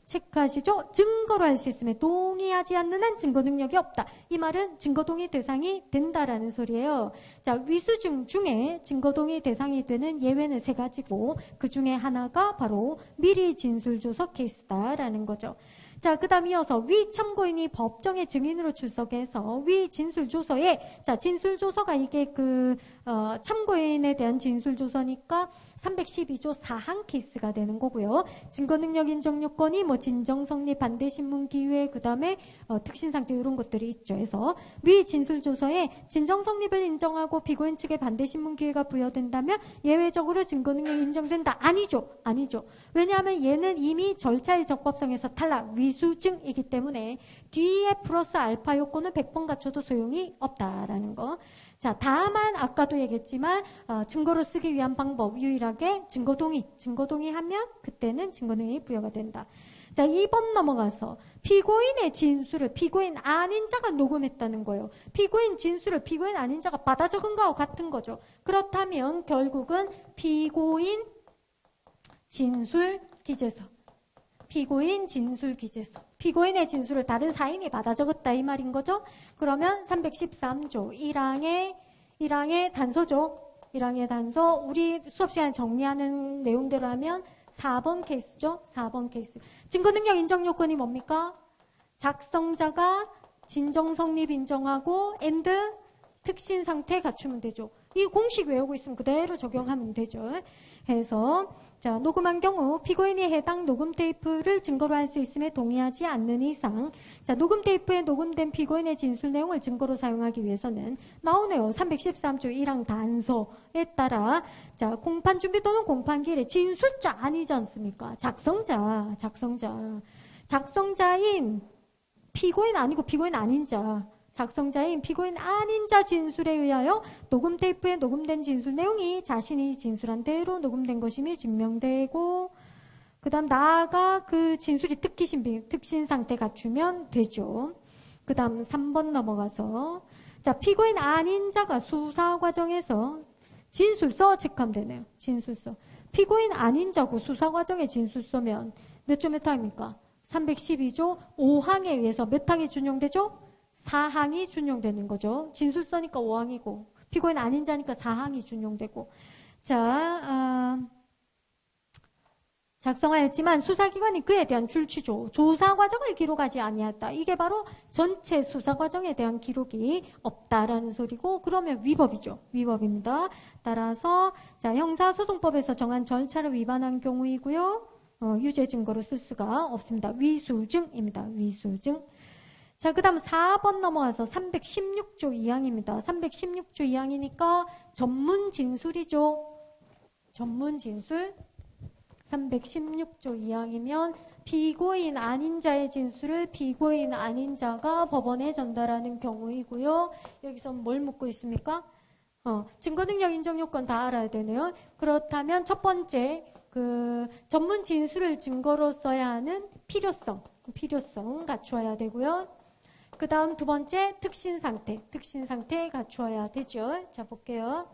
체크하시죠? 증거로 할 수 있음에 동의하지 않는 한 증거 능력이 없다. 이 말은 증거 동의 대상이 된다라는 소리예요. 자, 위수증 중에 증거 동의 대상이 되는 예외는 3가지고 그 중에 하나가 바로 미리 진술조서 케이스다라는 거죠. 자, 그 다음 이어서 위 참고인이 법정의 증인으로 출석해서 위 진술조서에 자, 진술조서가 이게 참고인에 대한 진술조서니까 312조 4항 케이스가 되는 거고요. 증거능력 인정 요건이 진정성립, 반대신문 기회, 그 다음에 특신상태 이런 것들이 있죠. 그래서 위 진술조서에 진정성립을 인정하고 피고인 측에 반대신문 기회가 부여된다면 예외적으로 증거능력이 인정된다. 아니죠. 아니죠. 왜냐하면 얘는 이미 절차의 적법성에서 탈락, 위수증이기 때문에 뒤에 플러스 알파 요건을 100번 갖춰도 소용이 없다라는 거. 자, 다만 아까도 얘기했지만 증거로 쓰기 위한 방법 유일하게 증거동의하면 그때는 증거능력이 부여가 된다. 자, 2번 넘어가서 피고인의 진술을 피고인 아닌 자가 녹음했다는 거예요. 피고인 진술을 피고인 아닌 자가 받아 적은 거하고 같은 거죠. 그렇다면 결국은 피고인 진술 기재서. 피고인 진술 기재서. 피고인의 진술을 다른 사인이 받아 적었다 이 말인 거죠. 그러면 313조 1항의 단서죠. 1항의 단서. 우리 수업 시간에 정리하는 내용대로 하면 4번 케이스죠. 4번 케이스. 증거능력 인정 요건이 뭡니까? 작성자가 진정성립 인정하고 and 특신 상태 갖추면 되죠. 이 공식 외우고 있으면 그대로 적용하면 되죠. 해서 자, 녹음한 경우 피고인이 해당 녹음 테이프를 증거로 할 수 있음에 동의하지 않는 이상 자, 녹음 테이프에 녹음된 피고인의 진술 내용을 증거로 사용하기 위해서는 나오네요. 313조 1항 단서에 따라 자, 공판 준비 또는 공판기일에 진술자 아니지 않습니까? 작성자인 피고인 아니고 피고인 아닌 자 작성자인 피고인 아닌 자 진술에 의하여 녹음 테이프에 녹음된 진술 내용이 자신이 진술한 대로 녹음된 것임이 증명되고 그 다음 나아가 그 진술이 특신 상태 갖추면 되죠. 그 다음 3번 넘어가서 자, 피고인 아닌 자가 수사 과정에서 진술서 체크하면 되네요. 진술서. 피고인 아닌 자고 수사 과정에 진술서면 몇 조 몇 항입니까? 312조 5항에 의해서 몇 항이 준용되죠? 4항이 준용되는 거죠. 진술서니까 5항이고 피고인 아닌 자니까 4항이 준용되고 자 작성하였지만 수사기관이 그에 대한 출치조 조사 과정을 기록하지 아니했다. 이게 바로 전체 수사 과정에 대한 기록이 없다라는 소리고 그러면 위법이죠. 위법입니다. 따라서 자 형사소송법에서 정한 절차를 위반한 경우이고요. 유죄 증거로 쓸 수가 없습니다. 위수증입니다. 위수증. 자, 그 다음 4번 넘어와서 316조 2항입니다. 316조 2항이니까 전문 진술이죠. 전문 진술. 316조 2항이면 피고인 아닌 자의 진술을 피고인 아닌 자가 법원에 전달하는 경우이고요. 여기서 뭘 묻고 있습니까? 증거능력 인정 요건 다 알아야 되네요. 그렇다면 첫 번째 전문 진술을 증거로 써야 하는 필요성 갖추어야 되고요. 그 다음 두 번째 특신 상태 갖추어야 되죠. 자, 볼게요.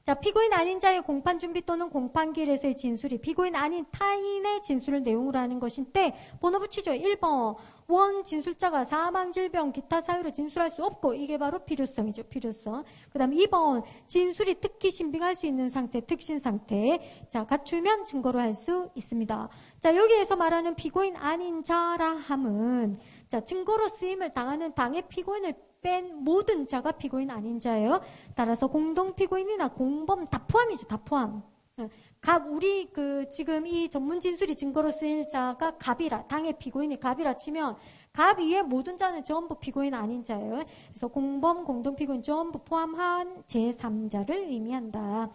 자, 피고인 아닌 자의 공판 준비 또는 공판기일에서의 진술이 피고인 아닌 타인의 진술을 내용으로 하는 것인데 번호 붙이죠. 1번 원 진술자가 사망, 질병, 기타 사유로 진술할 수 없고 이게 바로 필요성이죠. 필요성. 그 다음 2번 진술이 특히 신빙할 수 있는 상태, 특신 상태. 자, 갖추면 증거로 할 수 있습니다. 자, 여기에서 말하는 피고인 아닌 자라 함은 자, 증거로 쓰임을 당하는 당의 피고인을 뺀 모든 자가 피고인 아닌 자예요. 따라서 공동 피고인이나 공범 다 포함이죠. 다 포함. 우리 지금 이 전문 진술이 증거로 쓰일 자가 갑이라, 당의 피고인이 갑이라 치면 갑 이외 모든 자는 전부 피고인 아닌 자예요. 그래서 공범, 공동 피고인 전부 포함한 제3자를 의미한다.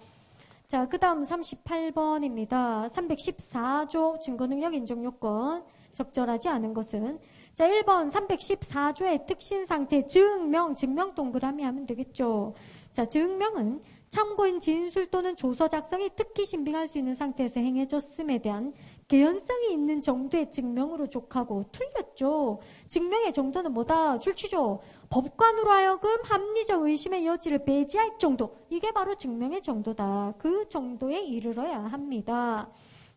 자, 그 다음 38번입니다. 314조 증거능력 인정요건 적절하지 않은 것은 자, 1번 314조의 특신상태 증명 동그라미 하면 되겠죠. 자, 증명은 참고인 진술 또는 조서 작성이 특히 신빙할 수 있는 상태에서 행해졌음에 대한 개연성이 있는 정도의 증명으로 족하고 틀렸죠. 증명의 정도는 뭐다? 줄치죠. 법관으로 하여금 합리적 의심의 여지를 배제할 정도. 이게 바로 증명의 정도다. 그 정도에 이르러야 합니다.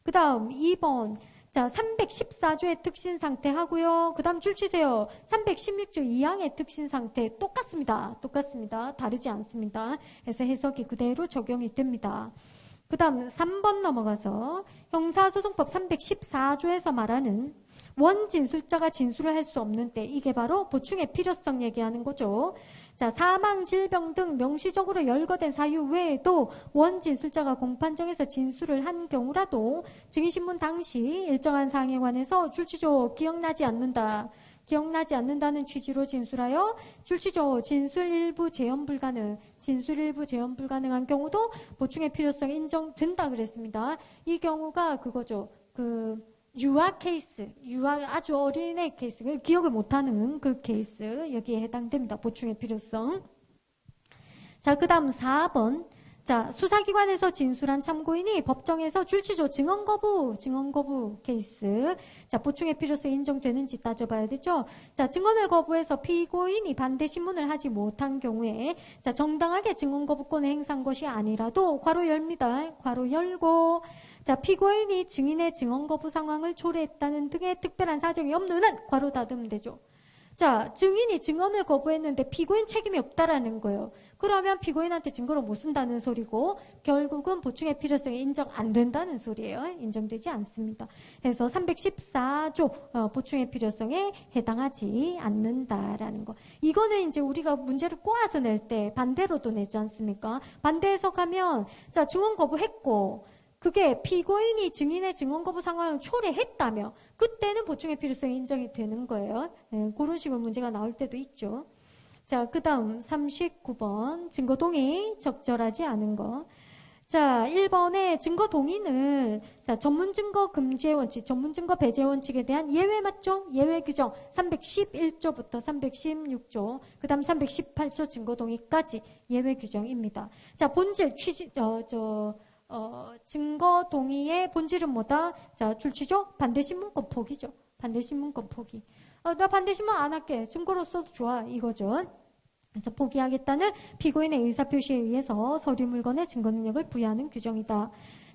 그 다음 2번 자, 314조의 특신 상태 하고요. 그 다음 줄 치세요. 316조 2항의 특신 상태 똑같습니다. 똑같습니다. 다르지 않습니다. 그래서 해석이 그대로 적용이 됩니다. 그 다음 3번 넘어가서 형사소송법 314조에서 말하는 원진술자가 진술을 할 수 없는 때 이게 바로 보충의 필요성 얘기하는 거죠. 자, 사망, 질병 등 명시적으로 열거된 사유 외에도 원진술자가 공판정에서 진술을 한 경우라도 증인신문 당시 일정한 사항에 관해서 줄치조 기억나지 않는다. 기억나지 않는다는 취지로 진술하여 줄치조 진술 일부 재현 불가능한 경우도 보충의 필요성이 인정된다 그랬습니다. 이 경우가 그거죠. 유아 케이스, 아주 어린애 케이스, 기억을 못하는 그 케이스, 여기에 해당됩니다. 보충의 필요성. 자, 그 다음 4번. 자, 수사기관에서 진술한 참고인이 법정에서 줄치조 증언 거부 케이스. 자, 보충의 필요성이 인정되는지 따져봐야 되죠. 자, 증언을 거부해서 피고인이 반대 신문을 하지 못한 경우에 자, 정당하게 증언 거부권을 행사한 것이 아니라도 괄호 열입니다. 괄호 열고 자, 피고인이 증인의 증언 거부 상황을 초래했다는 등의 특별한 사정이 없는 한 괄호 닫으면 되죠. 자, 증인이 증언을 거부했는데 피고인 책임이 없다라는 거예요. 그러면 피고인한테 증거로 못 쓴다는 소리고 결국은 보충의 필요성이 인정 안 된다는 소리예요. 인정되지 않습니다. 그래서 314조 보충의 필요성에 해당하지 않는다라는 거. 이거는 이제 우리가 문제를 꼬아서 낼 때 반대로도 내지 않습니까? 반대 해석하면 자, 증언 거부했고 그게 피고인이 증인의 증언 거부 상황을 초래했다며 그때는 보충의 필요성이 인정이 되는 거예요. 네, 그런 식으로 문제가 나올 때도 있죠. 자, 그 다음 39번 증거 동의 적절하지 않은 거. 자, 1번의 증거 동의는 자, 전문 증거 금지의 원칙, 전문 증거 배제 원칙에 대한 예외 맞죠? 예외 규정 311조부터 316조, 그 다음 318조 증거 동의까지 예외 규정입니다. 자, 본질 취지 증거 동의의 본질은 뭐다? 자, 줄치죠? 반대신문권 포기죠. 반대신문권 포기. 나 반대신문 안 할게. 증거로 써도 좋아. 이거죠. 그래서 포기하겠다는 피고인의 의사표시에 의해서 서류 물건의 증거 능력을 부여하는 규정이다.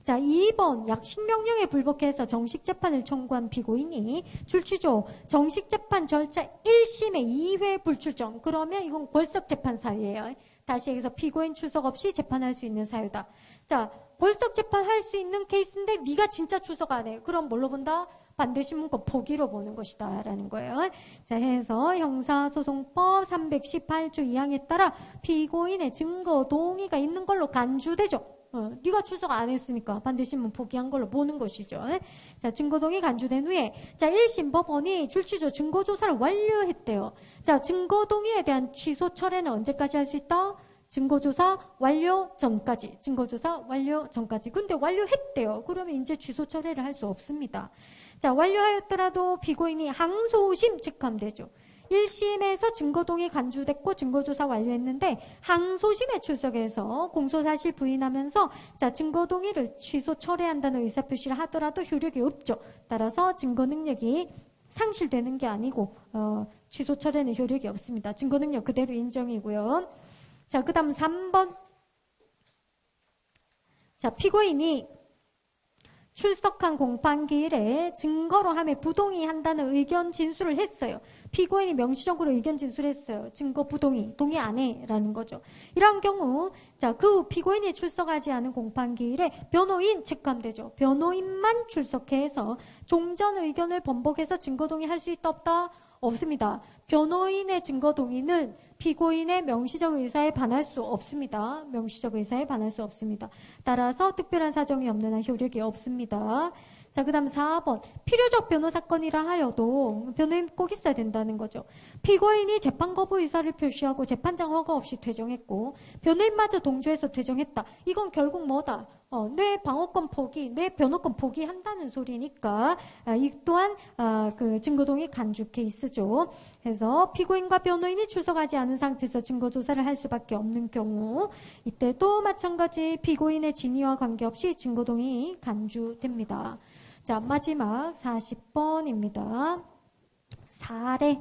자, 2번 약식명령에 불복해서 정식재판을 청구한 피고인이 줄치죠. 정식재판 절차 1심의 2회 불출정. 그러면 이건 골석재판 사유예요. 다시 여기서 피고인 출석 없이 재판할 수 있는 사유다. 자, 골석 재판할 수 있는 케이스인데 네가 진짜 출석 안 해. 그럼 뭘로 본다? 반대신문권 포기로 보는 것이다 라는 거예요. 자, 해서 형사소송법 318조 2항에 따라 피고인의 증거 동의가 있는 걸로 간주되죠. 네가 출석 안 했으니까 반대신문 포기한 걸로 보는 것이죠. 자, 증거동의 간주된 후에 자, 1심 법원이 줄치조 증거조사를 완료했대요. 자, 증거동의에 대한 취소 철회는 언제까지 할 수 있다? 증거조사 완료 전까지. 증거조사 완료 전까지. 근데 완료했대요. 그러면 이제 취소 철회를 할 수 없습니다. 자, 완료하였더라도 피고인이 항소심 체크하면 되죠. 1심에서 증거동의 간주됐고 증거조사 완료했는데 항소심에 출석해서 공소사실 부인하면서 자, 증거동의를 취소 철회한다는 의사표시를 하더라도 효력이 없죠. 따라서 증거능력이 상실되는 게 아니고 취소 철회는 효력이 없습니다. 증거능력 그대로 인정이고요. 자, 그 다음 3번. 자, 피고인이 출석한 공판기일에 증거로 함에 부동의한다는 의견 진술을 했어요. 피고인이 명시적으로 의견 진술했어요. 증거 부동의, 동의 안 해라는 거죠. 이런 경우, 자, 그 피고인이 출석하지 않은 공판기일에 변호인 체크하면 변호인만 출석해서 종전 의견을 번복해서 증거 동의할 수 있다 없다? 없습니다. 변호인의 증거 동의는 피고인의 명시적 의사에 반할 수 없습니다. 명시적 의사에 반할 수 없습니다. 따라서 특별한 사정이 없는 한 효력이 없습니다. 자, 그 다음 4번. 필요적 변호 사건이라 하여도 변호인 꼭 있어야 된다는 거죠. 피고인이 재판 거부 의사를 표시하고 재판장 허가 없이 퇴정했고 변호인마저 동조해서 퇴정했다. 이건 결국 뭐다? 내 방어권 포기, 내 변호권 포기한다는 소리니까 이 또한 그 증거동의 간주 케이스죠. 그래서 피고인과 변호인이 출석하지 않은 상태에서 증거조사를 할 수밖에 없는 경우 이때도 마찬가지 피고인의 진위와 관계없이 증거동의 간주됩니다. 자, 마지막 40번입니다. 사례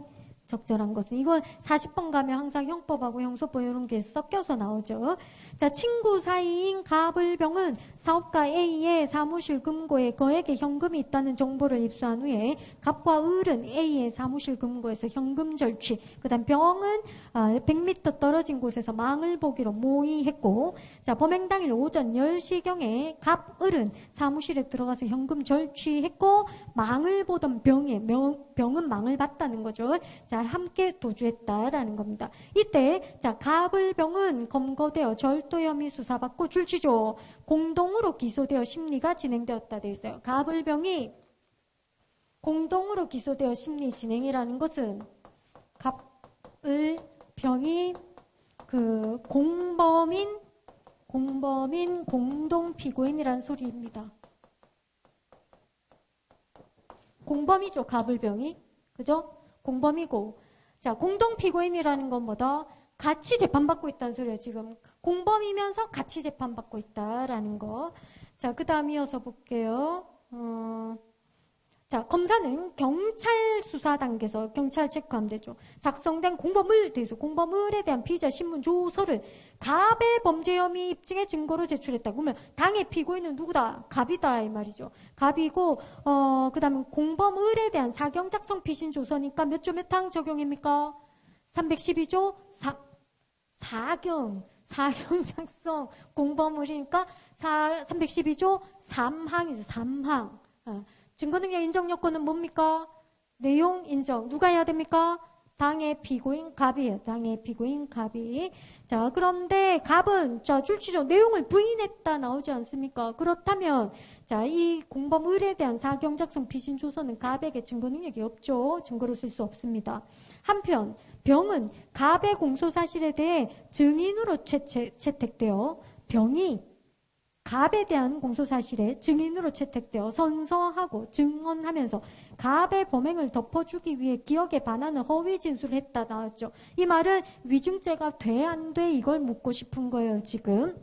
적절한 것은 이건 40번 가면 항상 형법하고 형소법 이런 게 섞여서 나오죠. 자, 친구 사이인 갑을병은 사업가 A의 사무실 금고에 거액의 현금이 있다는 정보를 입수한 후에 갑과 을은 A의 사무실 금고에서 현금 절취, 그 다음 병은 100m 떨어진 곳에서 망을 보기로 모의했고, 자, 범행 당일 오전 10시경에 갑, 을은 사무실에 들어가서 현금 절취했고 망을 보던 병은 망을 봤다는 거죠. 자, 함께 도주했다라는 겁니다. 이때 자, 갑을병은 검거되어 절도 혐의 수사받고 줄치조 공동으로 기소되어 심리가 진행되었다 돼 있어요. 갑을병이 공동으로 기소되어 심리 진행이라는 것은 갑을병이 그 공범인 공동 피고인이라는 소리입니다. 공범이죠, 갑을병이. 그죠? 공범이고, 자, 공동 피고인이라는 건 뭐다? 같이 재판받고 있다는 소리예요. 지금 공범이면서 같이 재판받고 있다라는 거. 자, 그 다음 이어서 볼게요. 자, 검사는 경찰 수사 단계에서 경찰 체크하면 되죠. 작성된 공범을 대해서 공범을에 대한 피의자 신문 조서를 갑의 범죄 혐의 입증의 증거로 제출했다. 그러면 당의 피고인은 누구다? 갑이다 이 말이죠. 갑이고 그다음에 공범을에 대한 사경 작성 피신 조서니까 몇 조 몇 항 적용입니까? 312조 사경 작성 공범을이니까 312조 3항이죠. 3항. 증거능력 인정 요건은 뭡니까? 내용 인정. 누가 해야 됩니까? 당의 피고인 갑이에요. 당의 피고인 갑이. 자, 그런데 갑은 자, 줄치조 내용을 부인했다 나오지 않습니까? 그렇다면 자, 이 공범을에 대한 사경 작성 피신 조서는 갑에게 증거 능력이 없죠. 증거로 쓸 수 없습니다. 한편 병은 갑의 공소 사실에 대해 증인으로 채택되어 병이 갑에 대한 공소사실에 증인으로 채택되어 선서하고 증언하면서 갑의 범행을 덮어주기 위해 기억에 반하는 허위 진술을 했다 나왔죠. 이 말은 위증죄가 돼 안 돼 이걸 묻고 싶은 거예요 지금.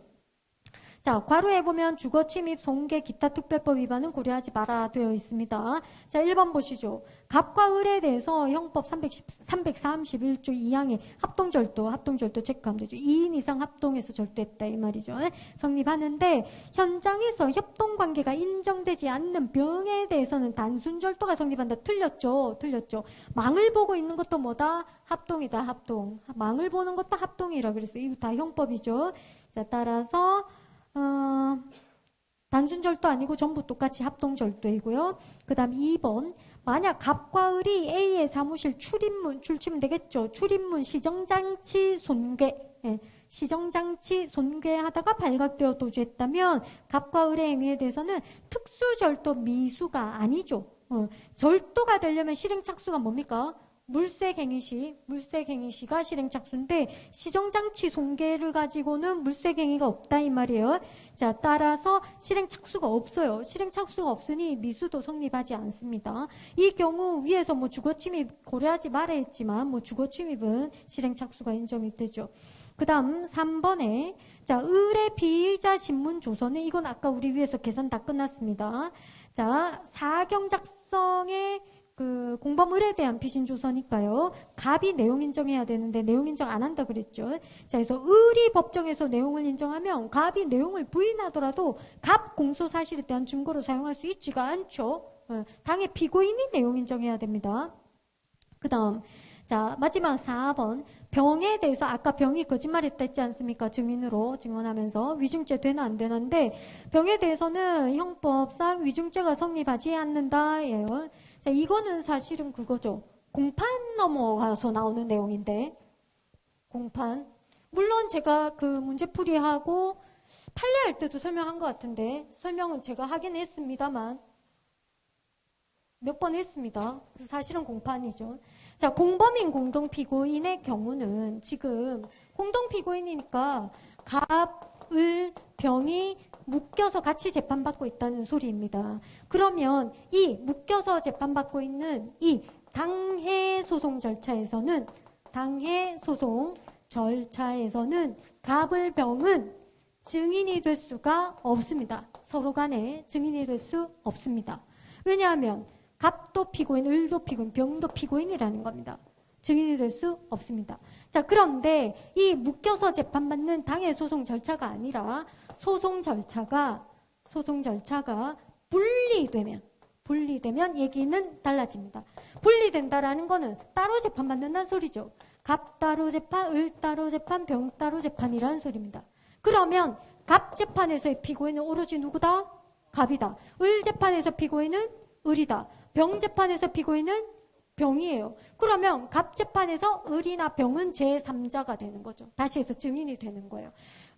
자, 괄호에 보면 주거 침입, 손괴, 기타 특별법 위반은 고려하지 마라 되어 있습니다. 자, 1번 보시죠. 갑과 을에 대해서 형법 331조 2항에 합동절도 체크하면 되죠. 2인 이상 합동해서 절도했다 이 말이죠. 성립하는데 현장에서 협동관계가 인정되지 않는 병에 대해서는 단순절도가 성립한다. 틀렸죠. 망을 보고 있는 것도 뭐다? 합동이다. 합동. 망을 보는 것도 합동이라 그랬어요. 이거 다 형법이죠. 자, 따라서 단순절도 아니고 전부 똑같이 합동절도이고요. 그 다음 2번. 만약 갑과 을이 A의 사무실 출입문 되겠죠. 출입문 시정장치 손괴. 시정장치 손괴하다가 발각되어 도주했다면 갑과 을의 행위에 대해서는 특수절도 미수가 아니죠. 절도가 되려면 실행착수가 뭡니까? 물색행위시가 실행착수인데 시정장치 손괴를 가지고는 물색행위가 없다 이 말이에요. 자, 따라서 실행착수가 없어요. 실행착수가 없으니 미수도 성립하지 않습니다. 이 경우 위에서 뭐 주거침입 고려하지 말아 했지만 뭐 주거침입은 실행착수가 인정이 되죠. 그 다음 3번에 자, 을의 피의자 신문 조서는 이건 아까 우리 위에서 계산 다 끝났습니다. 자, 사경 작성의 그 공범을에 대한 피신조서니까요. 갑이 내용 인정해야 되는데 내용 인정 안 한다 그랬죠. 자, 그래서 을이 법정에서 내용을 인정하면 갑이 내용을 부인하더라도 갑 공소 사실에 대한 증거로 사용할 수 있지가 않죠. 당의 피고인이 내용 인정해야 됩니다. 그 다음, 자, 마지막 4번. 병에 대해서 아까 병이 거짓말했다 했지 않습니까? 증인으로 증언하면서 위증죄 되나 안 되나인데 병에 대해서는 형법상 위증죄가 성립하지 않는다예요. 자, 이거는 사실은 그거죠. 공판 넘어가서 나오는 내용인데 공판. 물론 제가 그 문제풀이하고 판례할 때도 설명한 것 같은데 설명은 제가 하긴 했습니다만 몇 번 했습니다. 사실은 공판이죠. 자, 공범인 공동피고인의 경우는 지금 공동피고인이니까 갑, 을, 병이 묶여서 같이 재판받고 있다는 소리입니다. 그러면 이 묶여서 재판받고 있는 이 당해소송 절차에서는 갑을, 병은 증인이 될 수가 없습니다. 서로 간에 증인이 될 수 없습니다. 왜냐하면 갑도 피고인, 을도 피고인, 병도 피고인이라는 겁니다. 증인이 될 수 없습니다. 자, 그런데 이 묶여서 재판받는 당해 소송 절차가 아니라 소송 절차가 분리되면 얘기는 달라집니다. 분리된다라는 거는 따로 재판받는다는 소리죠. 갑 따로 재판, 을 따로 재판, 병 따로 재판이라는 소리입니다. 그러면 갑 재판에서의 피고인은 오로지 누구다? 갑이다. 을 재판에서 피고인은 을이다. 병 재판에서 피고인은 병이에요. 그러면 갑 재판에서 을이나 병은 제3자가 되는 거죠. 다시 해서 증인이 되는 거예요.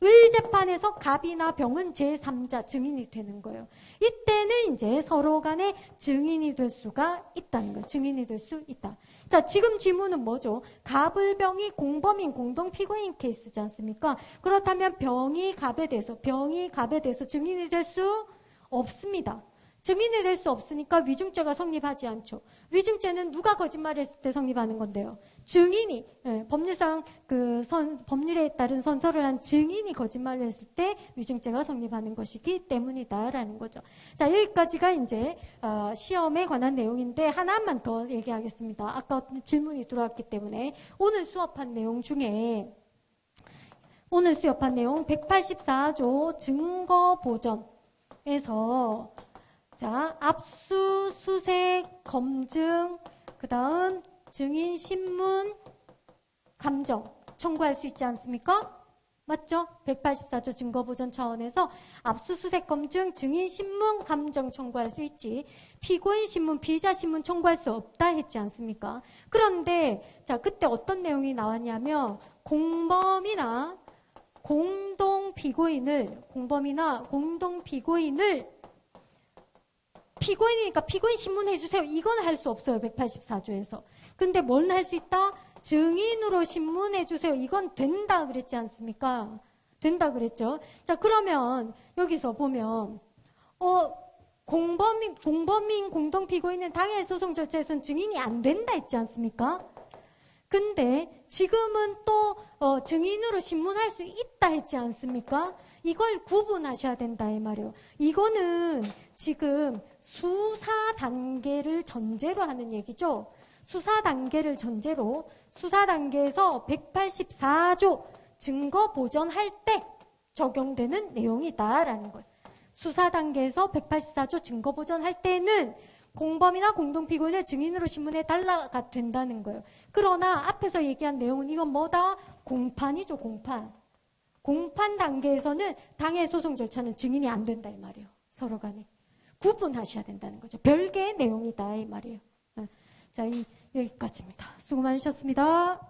을 재판에서 갑이나 병은 제3자 증인이 되는 거예요. 이때는 이제 서로 간에 증인이 될 수가 있다는 거예요. 증인이 될 수 있다. 자, 지금 질문은 뭐죠? 갑을, 병이 공범인 공동피고인 케이스지 않습니까? 그렇다면 병이 갑에 대해서 증인이 될 수 없습니다. 증인이 될 수 없으니까 위증죄가 성립하지 않죠. 위증죄는 누가 거짓말했을 때 성립하는 건데요. 증인이, 법률상 법률에 따른 선서를 한 증인이 거짓말을 했을 때 위증죄가 성립하는 것이기 때문이다라는 거죠. 자, 여기까지가 이제 시험에 관한 내용인데 하나만 더 얘기하겠습니다. 아까 질문이 들어왔기 때문에 오늘 수업한 내용 중에 184조 증거보전에서 자, 압수수색, 검증, 그 다음 증인, 신문, 감정 청구할 수 있지 않습니까? 맞죠? 184조 증거보전 차원에서 압수수색, 검증, 증인, 신문, 감정 청구할 수 있지. 피고인 신문, 피의자 신문 청구할 수 없다 했지 않습니까? 그런데 자, 그때 어떤 내용이 나왔냐면 공범이나 공동피고인을 피고인이니까 피고인 신문해주세요. 이건 할 수 없어요. 184조에서. 근데 뭘 할 수 있다? 증인으로 신문해주세요. 이건 된다 그랬지 않습니까? 된다 그랬죠. 자, 그러면 여기서 보면 공범인 공동피고인은 당해 소송 절차에서는 증인이 안 된다 했지 않습니까? 근데 지금은 또 증인으로 신문할 수 있다 했지 않습니까? 이걸 구분하셔야 된다 이 말이에요. 이거는 지금 수사 단계를 전제로 하는 얘기죠. 수사 단계에서 184조 증거 보전할 때 적용되는 내용이다라는 거예요. 수사 단계에서 184조 증거 보전할 때는 공범이나 공동피고인을 증인으로 신문해 달라가 된다는 거예요. 그러나 앞에서 얘기한 내용은 이건 뭐다? 공판이죠, 공판. 공판 단계에서는 당해 소송 절차는 증인이 안 된다 이 말이에요. 서로 간에. 구분하셔야 된다는 거죠. 별개의 내용이다 이 말이에요. 자, 여기까지입니다. 수고 많으셨습니다.